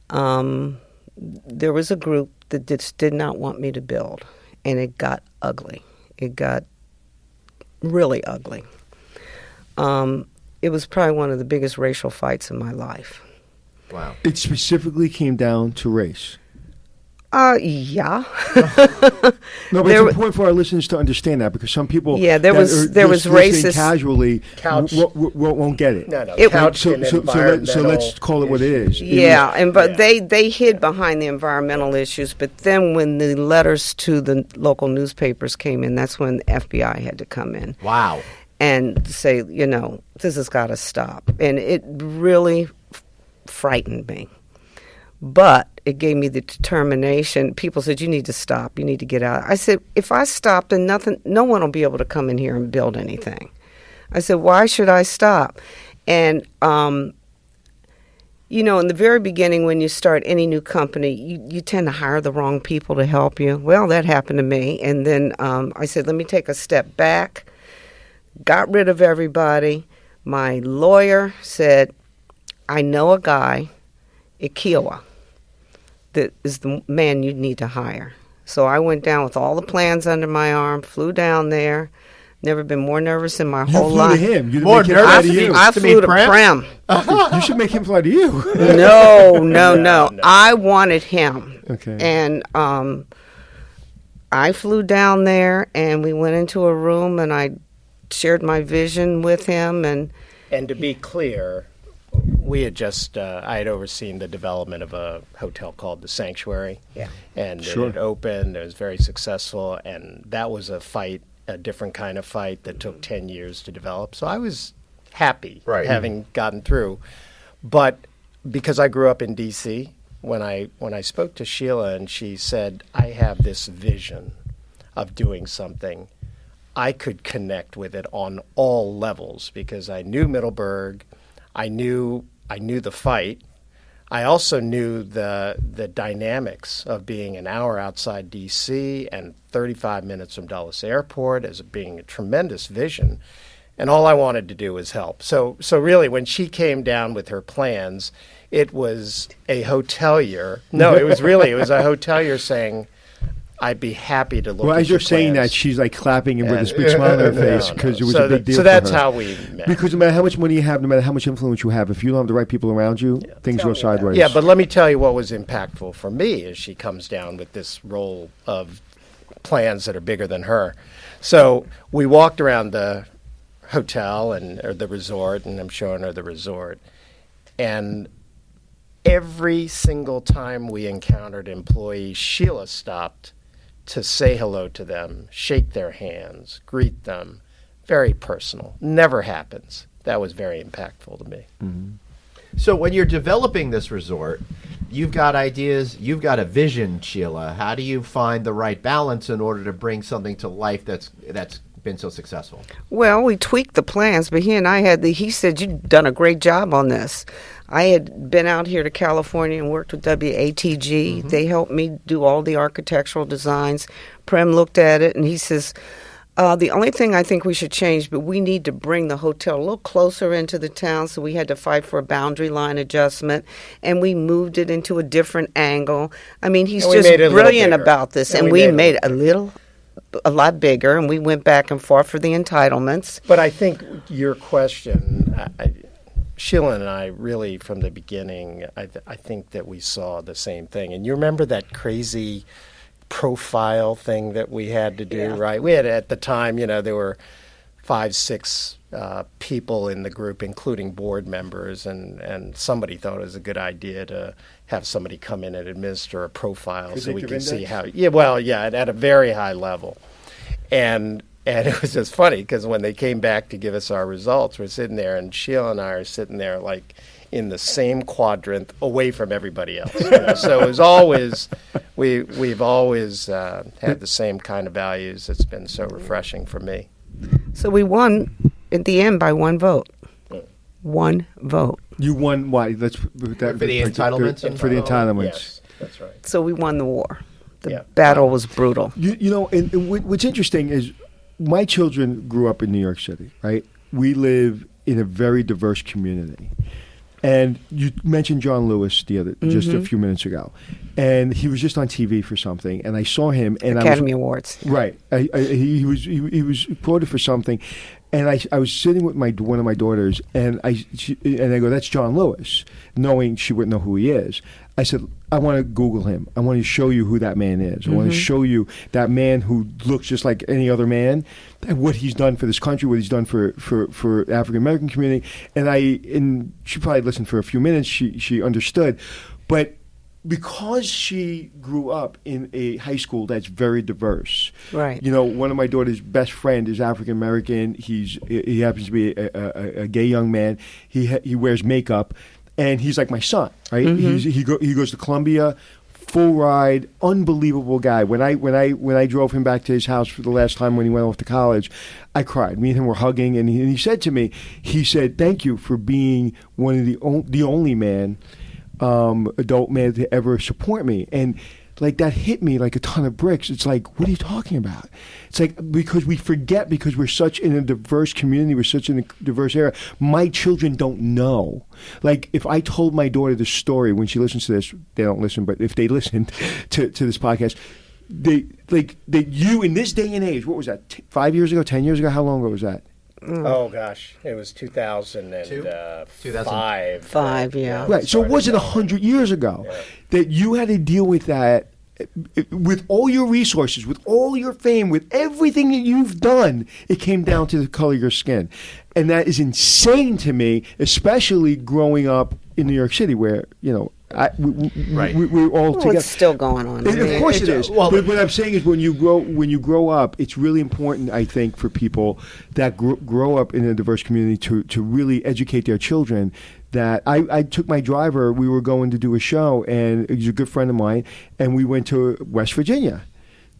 There was a group that just did not want me to build. And it got ugly. It got really ugly. It was probably one of the biggest racial fights in my life.
Wow.
It specifically came down to race.
Yeah.
No, but it's important for our listeners to understand that, because some people
there
that
was
are
there was
just listening
racist
casually
Couch.
won't get it.
No,
It-
couch
So,
and
so
environmental
let's call it what it is.
Yeah, but
Yeah.
they hid behind the environmental issues. But then when the letters to the local newspapers came in, that's when the FBI had to come in
Wow.
and say, this has got to stop. And it really frightened me. But it gave me the determination. People said, you need to stop. You need to get out. I said, if I stop, then no one will be able to come in here and build anything. I said, why should I stop? And, in the very beginning, when you start any new company, you tend to hire the wrong people to help you. Well, that happened to me. And then I said, let me take a step back, got rid of everybody. My lawyer said, I know a guy at Kiowa that is the man you need to hire. So I went down with all the plans under my arm, flew down there. Never been more nervous in my
You
whole
flew
life.
to him. You didn't
More
make him
nervous
fly
I,
to you.
I
To
flew
meet
to
Prem?
Prem.
You should make him fly to you.
No. I wanted him.
Okay.
And I flew down there, and we went into a room, and I shared my vision with him. And
to be clear, we had just, I had overseen the development of a hotel called the Sanctuary.
Yeah.
And
Sure.
it opened, it was very successful, and that was a fight, a different kind of fight that took 10 years to develop. So I was happy having gotten through. But because I grew up in D.C., when I spoke to Sheila and she said, I have this vision of doing something, I could connect with it on all levels, because I knew Middleburg, I knew the fight. I also knew the dynamics of being an hour outside D.C. and 35 minutes from Dulles Airport as being a tremendous vision. And all I wanted to do was help. So really, when she came down with her plans, it was a hotelier. No, it was a hotelier saying, I'd be happy to look
Well,
at
as
your
you're saying
plans.
that, she's like clapping and with this big smile on her face, because it was a big deal
So
for
that's
her.
how we met.
Because no matter how much money you have, no matter how much influence you have, if you don't have the right people around you, things
Tell
go
me
sideways.
Yeah, but let me tell you what was impactful for me as she comes down with this role of plans that are bigger than her. So we walked around the hotel or the resort, and I'm showing her the resort. And every single time we encountered employees, Sheila stopped to say hello to them, shake their hands, greet them. Very personal. Never happens. That was very impactful to me.
So when you're developing this resort, you've got ideas, you've got a vision, Sheila. How do you find the right balance in order to bring something to life that's been so successful?
Well, we tweaked the plans, but he said, you've done a great job on this. I had been out here to California and worked with WATG. They helped me do all the architectural designs. Prem looked at it, and he says, the only thing I think we should change, but we need to bring the hotel a little closer into the town, so we had to fight for a boundary line adjustment, and we moved it into a different angle. I mean, he's
And we
just
made it a little
brilliant
bigger.
about this,
And
and
we
we
made it
made a lot bigger, and we went back and forth for the entitlements.
But I think your question, Sheila and I really, from the beginning, I think that we saw the same thing. And you remember that crazy profile thing that we had to do, right? We had, at the time, there were 5, 6 people in the group, including board members, and somebody thought it was a good idea to have somebody come in and administer a profile so we
Predictive
can see
index?
how, at a very high level. And it was just funny, because when they came back to give us our results, we're sitting there, and Sheila and I are sitting there like in the same quadrant away from everybody else. So it was always, we've always had the same kind of values. It's been so refreshing for me.
So we won at the end by one vote. One vote.
You won why? That's
For the entitlements and
for the entitlements.
Yes, that's right.
So we won the war. The
Yeah.
battle was brutal.
You know, and what's interesting is my children grew up in New York City, right? We live in a very diverse community. And you mentioned John Lewis just a few minutes ago, and he was just on TV for something, and I saw him, and
Academy Awards.
Right, he was quoted for something, and I was sitting with one of my daughters, and I go, that's John Lewis, knowing she wouldn't know who he is. I said, I want to Google him. I want to show you who that man is. I want to show you that man who looks just like any other man, and what he's done for this country, what he's done for the African American community. And she probably listened for a few minutes. She understood, but because she grew up in a high school that's very diverse,
Right.
You know, one of my daughter's best friend is African American. He happens to be a gay young man. He wears makeup. And he's like my son, right? He goes to Columbia, full ride, unbelievable guy. When I drove him back to his house for the last time when he went off to college, I cried. Me and him were hugging, and he said to me, "Thank you for being one of the only man, adult man to ever support me." And like that hit me like a ton of bricks. It's like, what are you talking about? It's like, because we forget, because we're such in a diverse community, we're such in a diverse area. My children don't know. Like, if I told my daughter the story, when she listens to this, they don't listen, but if they listened to this podcast, you in this day and age, what was that, 5 years ago, 10 years ago? How long ago was that?
Oh gosh, it was 2005.
Five, yeah.
Right. So it wasn't 100 years ago that you had to deal with that, with all your resources, with all your fame, with everything that you've done. It came down to the color of your skin, and that is insane to me, especially growing up in New York City, where we're all together.
It's still going on.
Of course it is. Well, but what I'm saying is, when you grow up, it's really important, I think, for people that grow up in a diverse community to really educate their children. That I took my driver. We were going to do a show, and he's a good friend of mine, and we went to West Virginia,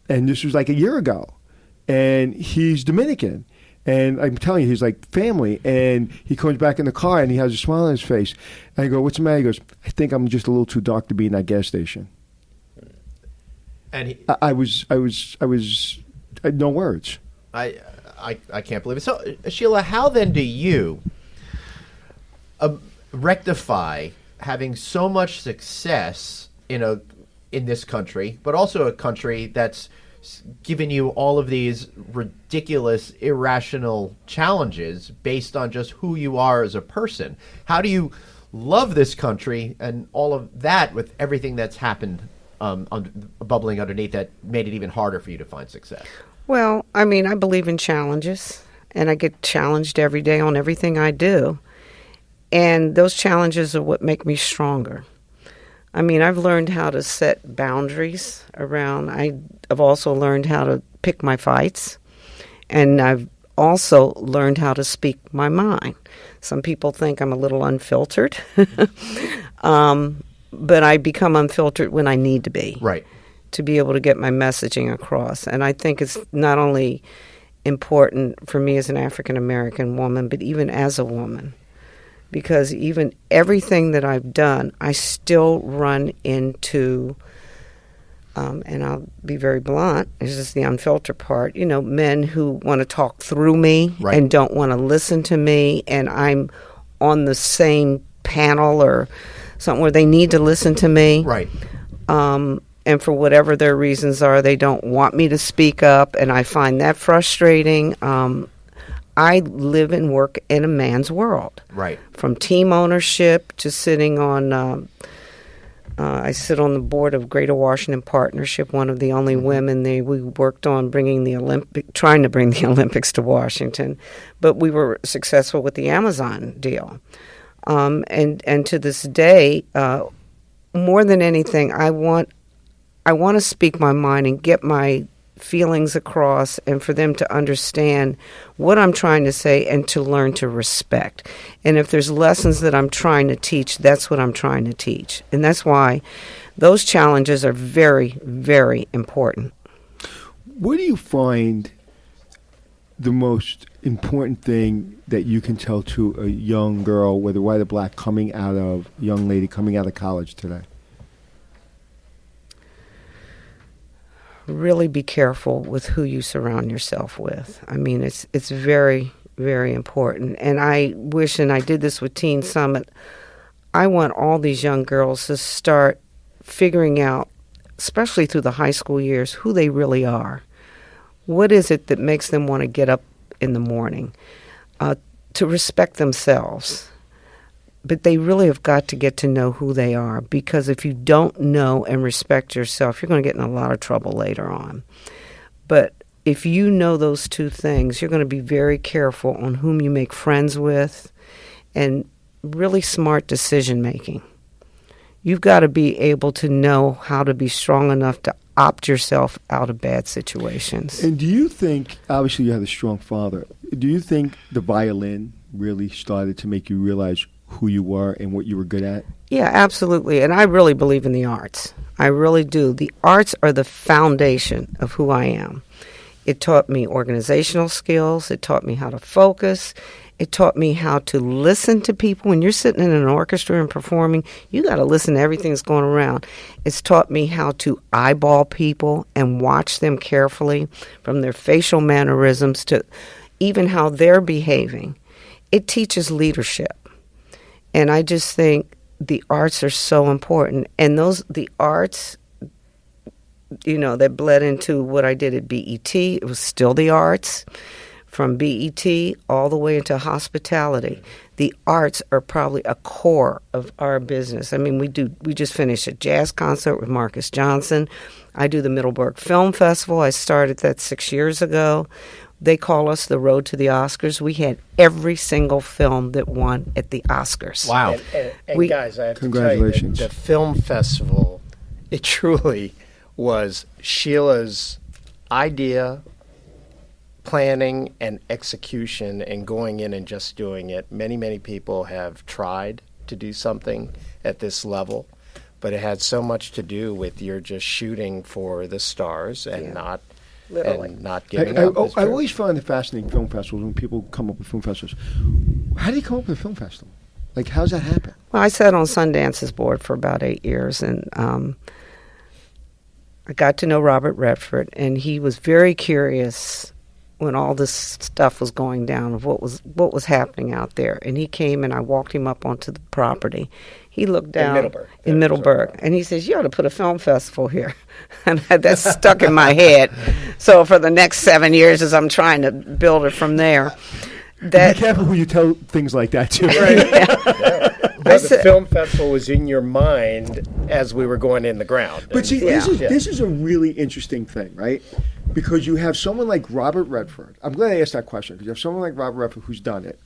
and this was like a year ago, and he's Dominican. And I'm telling you, he's like family. And he comes back in the car, and he has a smile on his face. And I go, "What's the matter?" He goes, "I think I'm just a little too dark to be in that gas station."
And
I had no words.
I can't believe it. So, Sheila, how then do you rectify having so much success in this country, but also a country that's given you all of these ridiculous, irrational challenges based on just who you are as a person? How do you love this country and all of that with everything that's happened bubbling underneath that made it even harder for you to find success?
Well, I mean, I believe in challenges, and I get challenged every day on everything I do. And those challenges are what make me stronger. I mean, I've learned how to set boundaries around. I've also learned how to pick my fights, and I've also learned how to speak my mind. Some people think I'm a little unfiltered, but I become unfiltered when I need to be.
Right.
To be able to get my messaging across. And I think it's not only important for me as an African American woman, but even as a woman. Because even everything that I've done, I still run into, and I'll be very blunt, this is the unfiltered part, men who want to talk through me and don't want to listen to me, and I'm on the same panel or something where they need to listen to me.
Right.
And for whatever their reasons are, they don't want me to speak up, and I find that frustrating. I live and work in a man's world.
Right.
From team ownership to sitting on, I sit on the board of Greater Washington Partnership, one of the only women there. We worked on trying to bring the Olympics to Washington, but we were successful with the Amazon deal. And to this day, more than anything, I want to speak my mind and get my feelings across, and for them to understand what I'm trying to say and to learn to respect. And if there's lessons that I'm trying to teach, that's what I'm trying to teach. And that's why those challenges are very, very important.
What do you find the most important thing that you can tell to a young girl, whether white or black, young lady coming out of college today?
Really be careful with who you surround yourself with. I mean, it's very, very important. And I wish, and I did this with Teen Summit, I want all these young girls to start figuring out, especially through the high school years, who they really are. What is it that makes them want to get up in the morning? To respect themselves. But they really have got to get to know who they are, because if you don't know and respect yourself, you're going to get in a lot of trouble later on. But if you know those two things, you're going to be very careful on whom you make friends with, and really smart decision making. You've got to be able to know how to be strong enough to opt yourself out of bad situations.
And do you think, obviously you had a strong father, do you think the violin really started to make you realize who you were and what you were good at?
Yeah, absolutely. And I really believe in the arts. I really do. The arts are the foundation of who I am. It taught me organizational skills. It taught me how to focus. It taught me how to listen to people. When you're sitting in an orchestra and performing, you got to listen to everything that's going around. It's taught me how to eyeball people and watch them carefully, from their facial mannerisms to even how they're behaving. It teaches leadership. And I just think the arts are so important. And the arts, that bled into what I did at BET. It was still the arts. From BET all the way into hospitality, the arts are probably a core of our business. I mean, we just finished a jazz concert with Marcus Johnson. I do the Middleburg Film Festival. I started that 6 years ago. They call us the Road to the Oscars. We had every single film that won at the Oscars.
Wow.
And guys, I have to tell you, the film festival, it truly was Sheila's idea, planning and execution, and going in and just doing it. Many, many people have tried to do something at this level, but it had so much to do with you're just shooting for the stars and not giving up.
I always find it fascinating, film festivals, when people come up with film festivals. How do you come up with a film festival? Like, how's that happen?
Well, I sat on Sundance's board for about 8 years, and I got to know Robert Redford, and he was very curious when all this stuff was going down, of what was happening out there. And he came, and I walked him up onto the property. He looked down in Middleburg, and he says, "You ought to put a film festival here." And that's stuck in my head. So for the next 7 years, as I'm trying to build it from there.
Be careful when you tell things like that, too.
Right. Yeah. The film festival was in your mind as we were going in the ground.
But see, this is a really interesting thing, right? Because you have someone like Robert Redford. I'm glad I asked that question, because you have someone like Robert Redford who's done it.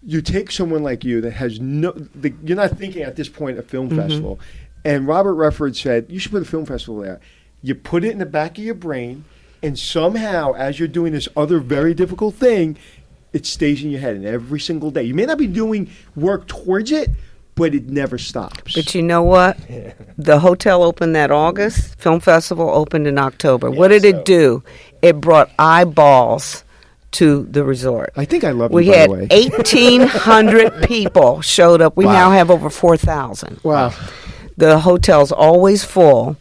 You take someone like you that has you're not thinking at this point a film festival, and Robert Redford said, "You should put a film festival there." You put it in the back of your brain, and somehow, as you're doing this other very difficult thing, it stays in your head, and every single day. You may not be doing work towards it, but it never stops.
But you know what? The hotel opened that August. Film festival opened in October. What did it do? It brought eyeballs to the resort.
I think I love
it, by the way. We had 1,800 people showed up. We now have over 4,000.
Wow.
The hotel's always full.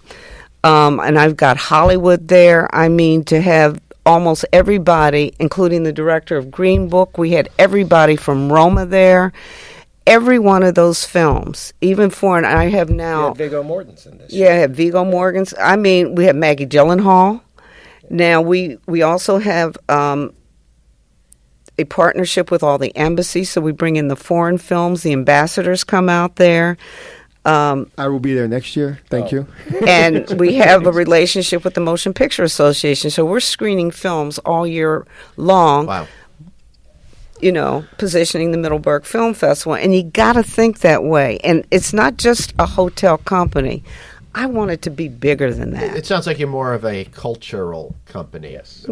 And I've got Hollywood there. I mean, to have almost everybody, including the director of Green Book. We had everybody from Roma there. Every one of those films, even foreign. I have now.
You had Viggo Mortensen this
year. Yeah, I have Viggo Mortensen. I mean, we have Maggie Gyllenhaal. Now we also have a partnership with all the embassies, so we bring in the foreign films. The ambassadors come out there.
I will be there next year. Thank you.
And we have a relationship with the Motion Picture Association, so we're screening films all year long.
Wow.
Positioning the Middleburg Film Festival. And you got to think that way. And it's not just a hotel company. I want it to be bigger than that.
It sounds like you're more of a cultural company.
Yes.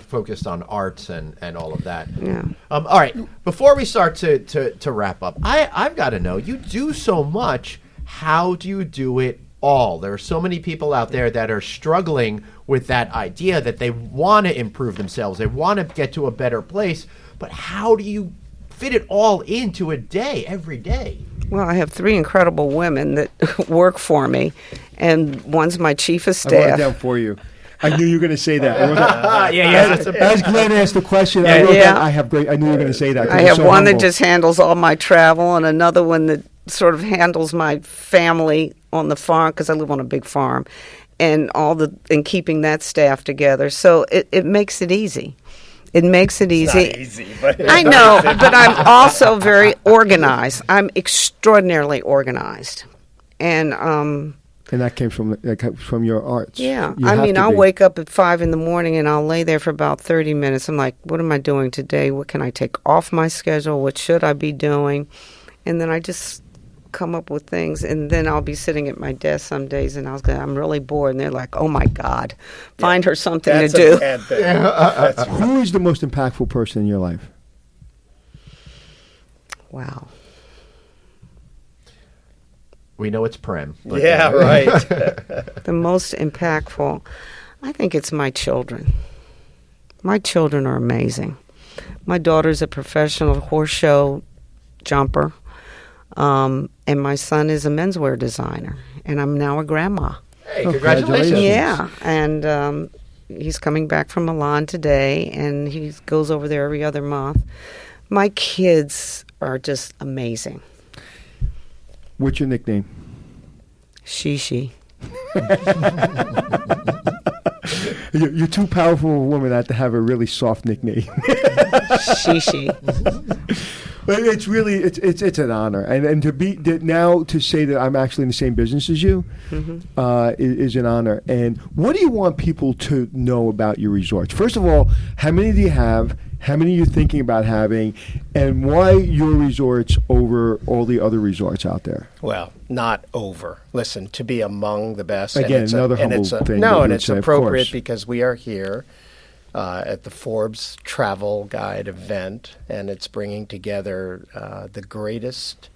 Focused on arts and all of that.
Yeah.
All right. Before we start to wrap up, I've got to know, you do so much. How do you do it all. There are so many people out there that are struggling with that idea that they want to improve themselves. They want to get to a better place. But how do you fit it all into a day, every day?
Well, I have 3 incredible women that work for me, and one's my chief of
I wrote it
staff.
down for you. I knew you were going to say that. I wrote that. As Glenn asked the question, I wrote down, I knew you were going to say that.
I have one that just handles all my travel, and another one that sort of handles my family on the farm, because I live on a big farm, and keeping that staff together. So it makes it easy. It makes it easy.
It's not easy, but
I know, but I'm also very organized. I'm extraordinarily organized, and
that came from your arts.
yeah.
You
I
have
mean,
to
I'll
be.
wake up at 5 in the morning and I'll lay there for about 30 minutes. I'm like, what am I doing today? What can I take off my schedule? What should I be doing? And then I just come up with things, and then I'll be sitting at my desk some days, and I'm really bored, and they're like, "Oh my God, find her something to
That's
do."
a bad thing.
Who is the most impactful person in your life?
Wow.
We know it's Prem. But
Yeah, right.
The most impactful, I think it's my children. My children are amazing. My daughter's a professional horse show jumper, and my son is a menswear designer, and I'm now a grandma.
Hey,
congratulations.
congratulations.
Yeah, and he's coming back from Milan today, and he goes over there every other month. My kids are just amazing.
What's your nickname?
Shishi.
You're too powerful a woman not to have a really soft nickname.
Shishi.
But it's really it's an honor, and to say that I'm actually in the same business as you is an honor. And what do you want people to know about your resorts? First of all, how many do you have? How many are you thinking about having? And why your resorts over all the other resorts out there?
Well, not over. Listen, to be among the best.
Again, another humble thing.
No,
that
and
you
it's
say, of
appropriate
course.
because we are here at the Forbes Travel Guide event, and it's bringing together the greatest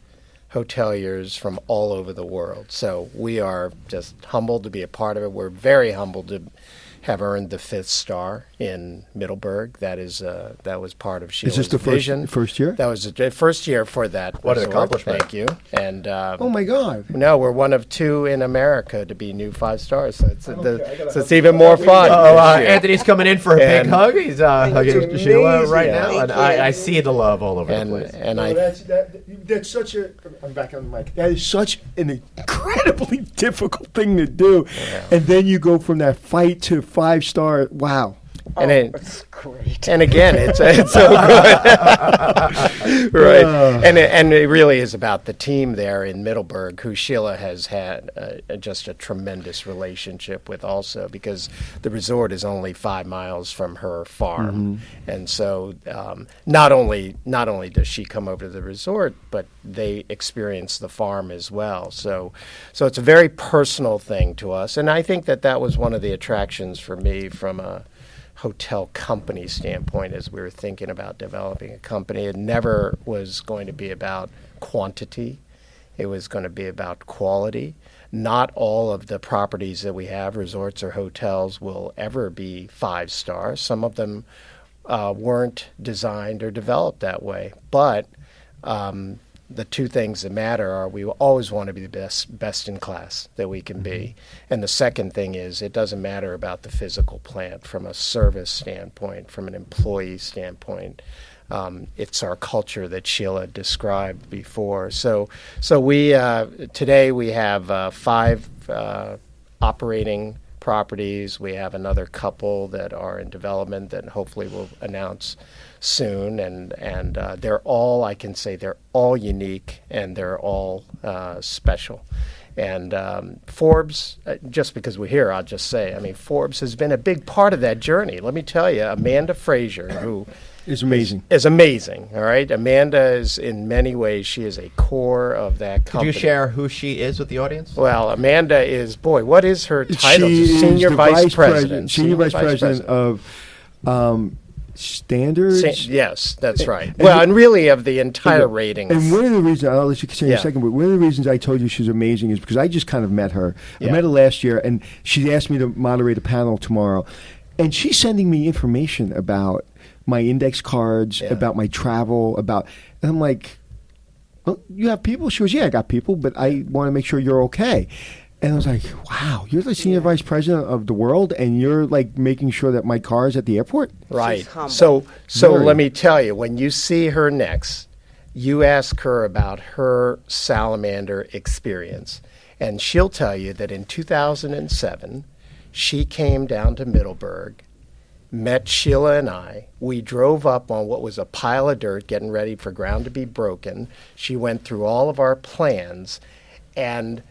hoteliers from all over the world. So we are just humbled to be a part of it. We're very humbled to have earned the 5th star in Middleburg. That was part of Sheila's
Is this the
vision.
first year?
That was the first year for that.
What an
resort.
accomplishment.
Thank you. And
Oh my God!
no, we're one of 2 in America to be new 5 stars. So it's even more fun. this year.
Anthony's coming in for a big
And-
hug. He's hugging
It's
Sheila
amazing.
right now,
Thank
and I see the love all over the place.
And I
That's such a. I'm back on the mic. That is such an incredibly difficult thing to do, and then you go from that fight to 5-star. Wow.
and it,
That's great.
and again, it's so good, right? And it really is about the team there in Middleburg, who Sheila has had just a tremendous relationship with, also because the resort is only 5 miles from her farm, and so not only does she come over to the resort, but they experience the farm as well. So it's a very personal thing to us, and I think that was one of the attractions for me from a hotel company standpoint as we were thinking about developing a company. It never was going to be about quantity. It was going to be about quality. Not all of the properties that we have, resorts or hotels, will ever be 5 stars. Some of them weren't designed or developed that way. But the 2 things that matter are we always want to be the best in class that we can be. And the second thing is it doesn't matter about the physical plant from a service standpoint, from an employee standpoint. It's our culture that Sheila described before. So we today we have 5 operating properties. We have another couple that are in development that hopefully we'll announce soon, and they're all, I can say, they're all unique and they're all special. And Forbes, just because we're here, I'll just say, I mean, Forbes has been a big part of that journey. Let me tell you, Amanda Frazier, who
It's amazing.
is amazing, all right? Amanda is, in many ways, she is a core of that
Could
company.
you share who she is with the audience?
Well, Amanda is, boy, what is her title?
She is
Senior
the
Vice President.
Senior Vice President of standards.
Yes, that's right. Well, and really of the entire ratings.
And one of the reasons, I'll let you say in a second, but one of the reasons I told you she's amazing is because I just kind of met her. I met her last year, and she asked me to moderate a panel tomorrow. And she's sending me information about my index cards, about my travel, and I'm like, well, you have people? She goes, yeah, I got people, but I want to make sure you're okay. And I was like, wow, you're the senior vice president of the world, and you're like making sure that my car is at the airport?
Right. So let me tell you, when you see her next, you ask her about her Salamander experience. And she'll tell you that in 2007, she came down to Middleburg, met Sheila and I. We drove up on what was a pile of dirt getting ready for ground to be broken. She went through all of our plans, and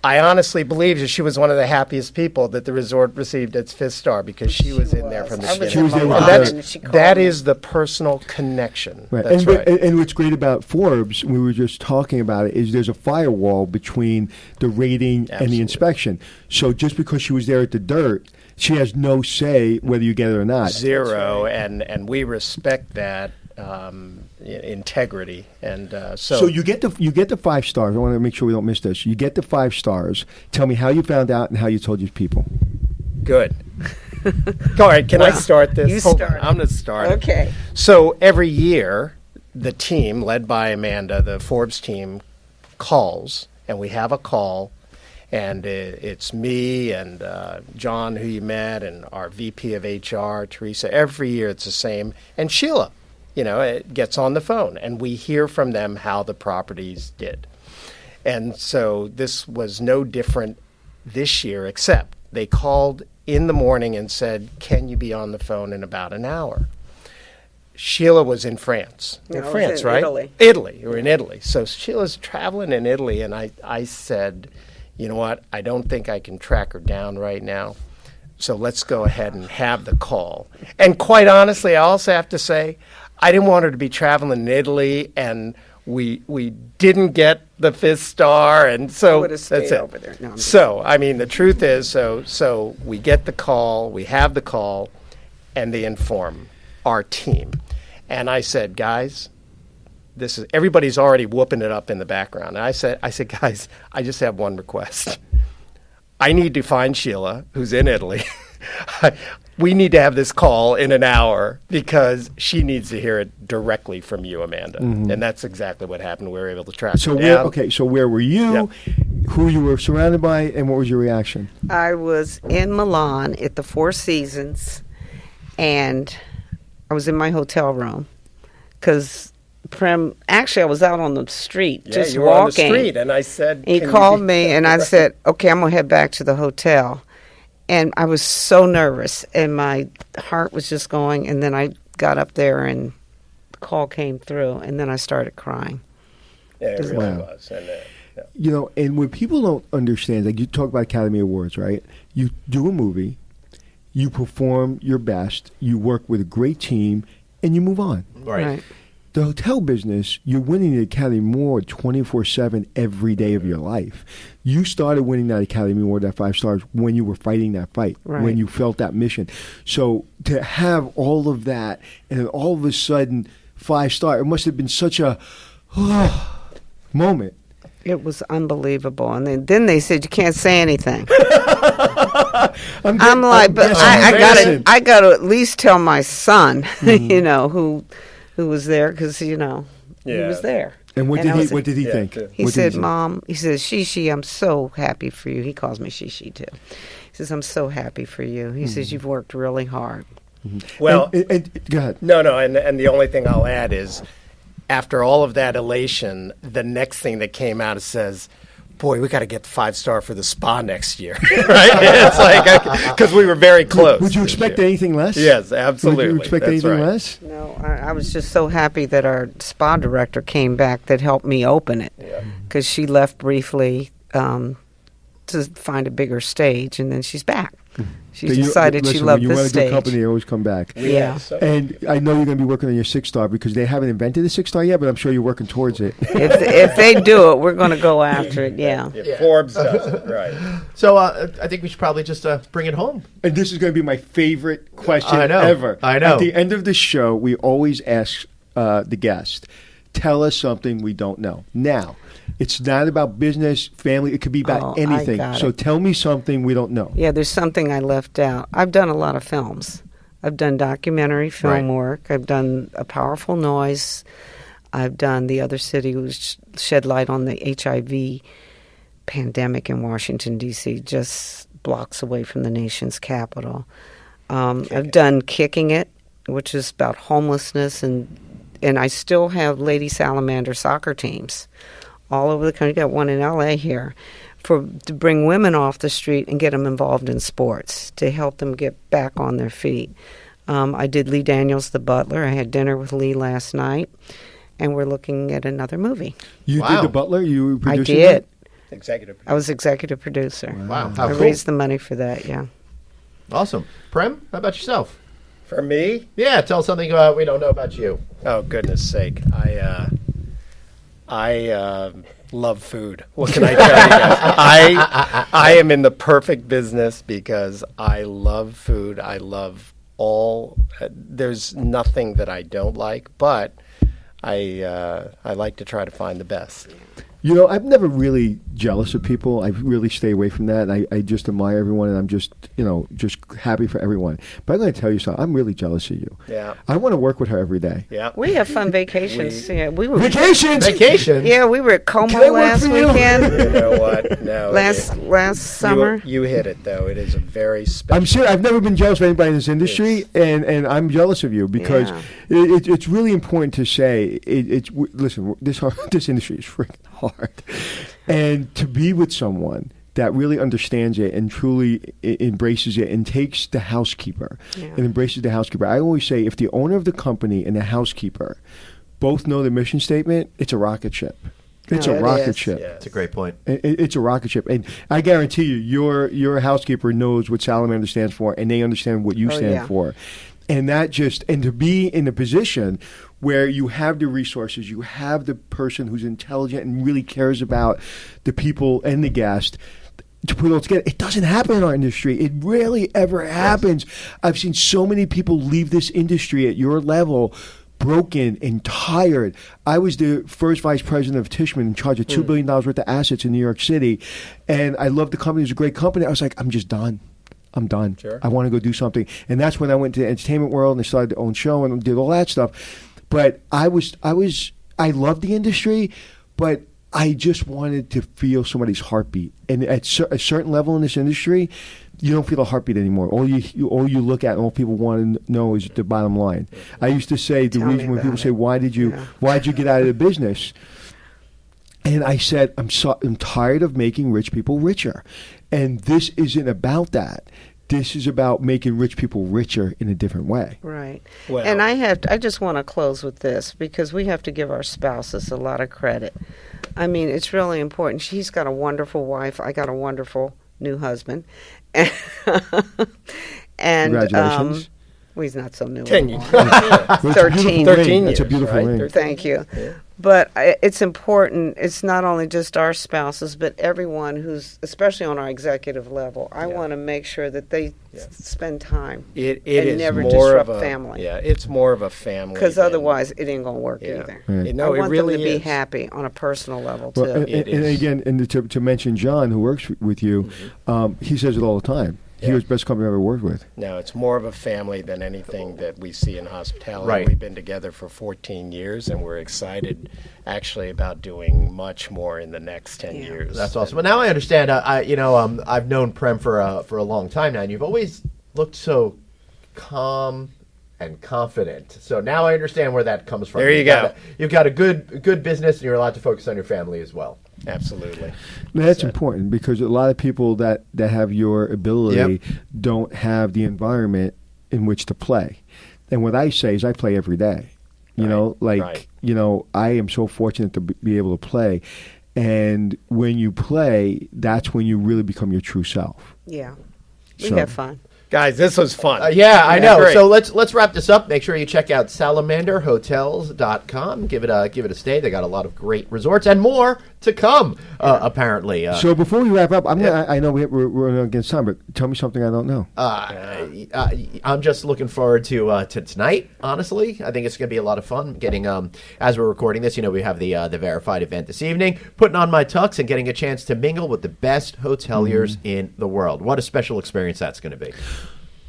I honestly believe that she was one of the happiest people that the resort received its 5th star because she was in there from the beginning.
She was there with
that is the personal connection.
Right.
That's right.
And what's great about Forbes, we were just talking about it, is there's a firewall between the rating and the inspection. So just because she was there at the dirt, she has no say whether you get it or not.
Zero, and we respect that integrity. And
so you get the 5 stars. I want to make sure we don't miss this. You get the 5 stars. Tell me how you found out and how you told your people.
Good. All right, can I start this?
You start.
I'm going to start.
Okay.
So every year, the team, led by Amanda, the Forbes team, calls, and we have a call. And it's me and John, who you met, and our VP of HR, Teresa. Every year it's the same. And Sheila, it gets on the phone, and we hear from them how the properties did. And so this was no different this year, except they called in the morning and said, can you be on the phone in about an hour? Sheila was in France.
No,
in France,
in
right?
Italy.
Italy. We're in Italy. So Sheila's traveling in Italy, and I said, you know what, I don't think I can track her down right now, so let's go ahead and have the call. And quite honestly, I also have to say, I didn't want her to be traveling in Italy, and we didn't get the 5th star, and so
that's it. Over there. No,
so, I mean, the truth is, so we get the call, we have the call, and they inform our team. And I said, guys, everybody's already whooping it up in the background. And I said, guys, I just have one request. I need to find Sheila, who's in Italy. We need to have this call in an hour because she needs to hear it directly from you, Amanda. Mm-hmm. And that's exactly what happened. We were able to track her down.
So where were you? Yep. Who you were surrounded by, and what was your reaction?
I was in Milan at the Four Seasons, and I was in my hotel room because actually, I was out on the street, just
you were
walking.
On the street, and I said,
he called me, and I said, okay, I'm going to head back to the hotel. And I was so nervous, and my heart was just going, and then I got up there, and the call came through, and then I started crying.
Yeah, it really was. And,
and when people don't understand, like you talk about Academy Awards, right? You do a movie, you perform your best, you work with a great team, and you move on.
Right.
The hotel business, you're winning the Academy Award 24/7 every day of your life. You started winning that Academy Award, that 5 stars, when you were fighting that fight, when you felt that mission. So to have all of that, and then all of a sudden 5 star, it must have been such a moment.
It was unbelievable. And then they said, you can't say anything. I'm like, but I got to at least tell my son, mm-hmm. who was there, because, he was there.
And what did he think?
He said, Mom, he says, Shishi, I'm so happy for you. He calls me Shishi, too. He says, I'm so happy for you. He says, you've worked really hard.
Mm-hmm. Well, go ahead.
No, and the only thing I'll add is, after all of that elation, the next thing that came out says, boy, we got to get the 5 star for the spa next year, right? It's like, because we were very close.
Would you expect anything less?
Yes, absolutely.
Would you expect anything less?
No, I was just so happy that our spa director came back that helped me open it, because she left briefly to find a bigger stage, and then she's back. She decided she loved
when you
the
run a
stage.
good company, they always come back.
Yeah.
And I know you're going to be working on your 6-star because they haven't invented a 6-star yet, but I'm sure you're working towards it.
If they do it, we're going to go after it. Yeah.
If Forbes does it, right.
So I think we should probably just bring it home.
And this is going to be my favorite question
I know.
ever.
I know.
At the end of the show, we always ask the guest, tell us something we don't know. Now, it's not about business, family. It could be about anything. So tell me something we don't know.
Yeah, there's something I left out. I've done a lot of films. I've done documentary film work. I've done A Powerful Noise. I've done The Other City, which shed light on the HIV pandemic in Washington, D.C., just blocks away from the nation's capital. I've done Kicking It, which is about homelessness, and I still have Lady Salamander soccer teams all over the country. Got one in L.A. here to bring women off the street and get them involved in sports to help them get back on their feet. I did Lee Daniels, The Butler. I had dinner with Lee last night, and we're looking at another movie.
You did The Butler? You were producing
I did.
Executive producer.
I was executive producer.
Wow. How
I
cool.
raised the money for that, yeah.
Awesome. Prem, how about yourself?
For me?
Yeah, tell us something we don't know about you.
Oh, goodness sake. I love food. What can I tell you guys? I am in the perfect business because I love food. I love there's nothing that I don't like, but I like to try to find the best.
You know, I'm never really jealous of people. I really stay away from that. I just admire everyone, and I'm just, just happy for everyone. But I'm going to tell you something. I'm really jealous of you.
Yeah.
I want to work with her every day.
Yeah.
We have fun vacations. We were
Vacations!
Yeah, we were at Como
Can I work
last
for you?
weekend.
You know what? No.
Last summer.
You hit it, though. It is a very special.
I'm serious. I've never been jealous of anybody in this industry, and I'm jealous of you because it's really important to say. Listen, this industry is freaking hard, and to be with someone that really understands it and truly embraces it and takes the housekeeper and embraces the housekeeper. I always say if the owner of the company and the housekeeper both know the mission statement, it's a rocket ship. It's a rocket ship.
Yes.
That's a great point.
It's a rocket ship. And I guarantee you, your housekeeper knows what Salamander stands for, and they understand what you stand for. And to be in a position where you have the resources, you have the person who's intelligent and really cares about the people and the guest, to put it all together. It doesn't happen in our industry. It rarely ever happens. I've seen so many people leave this industry at your level broken and tired. I was the first vice president of Tishman in charge of $2 billion worth of assets in New York City. And I loved the company. It was a great company. I was like, I'm just done. I'm done.
Sure.
I want to go do something. And that's when I went to the entertainment world and I started to own show and did all that stuff. But I loved the industry, but I just wanted to feel somebody's heartbeat. And at a certain level in this industry, you don't feel a heartbeat anymore. All you look at and all people want to know is the bottom line. I used to say the reason when people say, why did you get out of the business? And I said, I'm tired of making rich people richer. And this isn't about that. This is about making rich people richer in a different way.
Right.
Well,
and I just want to close with this because we have to give our spouses a lot of credit. I mean, it's really important. She's got a wonderful wife. I got a wonderful new husband. And
Congratulations.
Well, he's not so new
10
anymore.
years.
13.
13
That's a
years,
beautiful
right?
ring.
Thank you.
Yeah.
But it's important. It's not only just our spouses, but everyone who's, especially on our executive level. I want to make sure that they spend time
It
and
is
never
more
disrupt
of a
family.
Yeah, it's more of a family.
Because
than-
otherwise, it ain't going to work either.
Right.
No,
I
it
want
really
them to be
is.
happy on a personal level, too.
Well,
It
and
is.
again, and to mention John, who works with you, he says it all the time. He was the best company I've ever worked with.
No, it's more of a family than anything that we see in hospitality.
Right.
We've been together for 14 years, and we're excited, actually, about doing much more in the next 10 years.
That's awesome. Well, now I understand. I've known Prem for a long time now, and you've always looked so calm and confident. So now I understand where that comes from.
There you go.
You've got a good business, and you're allowed to focus on your family as well.
Absolutely.
Now, that's important because a lot of people that have your ability don't have the environment in which to play. And what I say is I play every day. I am so fortunate to be able to play. And when you play, that's when you really become your true self.
Yeah. We
So-
have fun.
Guys, this was fun.
Yeah, I know.
Great.
So let's wrap this up. Make sure you check out salamanderhotels.com. Give it a stay. They got a lot of great resorts and more to come. Apparently.
So before we wrap up, I know we're against time, but tell me something I don't know.
I'm just looking forward to tonight. Honestly, I think it's going to be a lot of fun. Getting as we're recording this, we have the verified event this evening. Putting on my tux and getting a chance to mingle with the best hoteliers in the world. What a special experience that's going to be.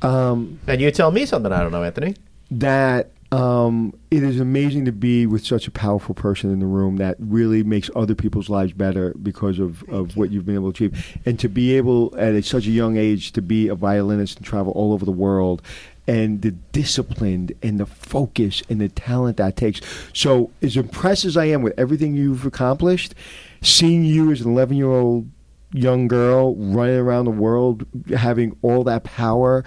And you tell me something I don't know, Anthony.
That it is amazing to be with such a powerful person in the room that really makes other people's lives better because of what you've been able to achieve. And to be able, at such a young age, to be a violinist and travel all over the world, and the discipline and the focus and the talent that takes. So as impressed as I am with everything you've accomplished, seeing you as an 11-year-old young girl running around the world, having all that power,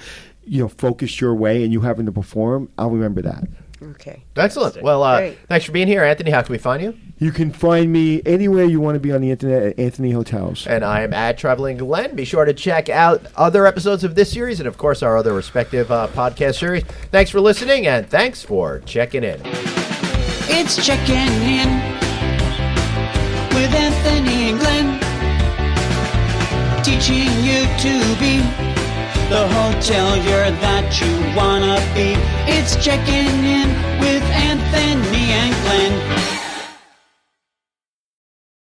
focused your way, and you having to perform, I'll remember that.
Okay.
Excellent. Well, thanks for being here, Anthony. How can we find you?
You can find me anywhere you want to be on the internet at Anthony Hotels.
And I am at Traveling Glenn. Be sure to check out other episodes of this series and, of course, our other respective podcast series. Thanks for listening, and thanks for checking in.
It's checking in with Anthony and Glenn, teaching you to be the hotelier that you wanna be. It's checking in with Anthony and Glenn.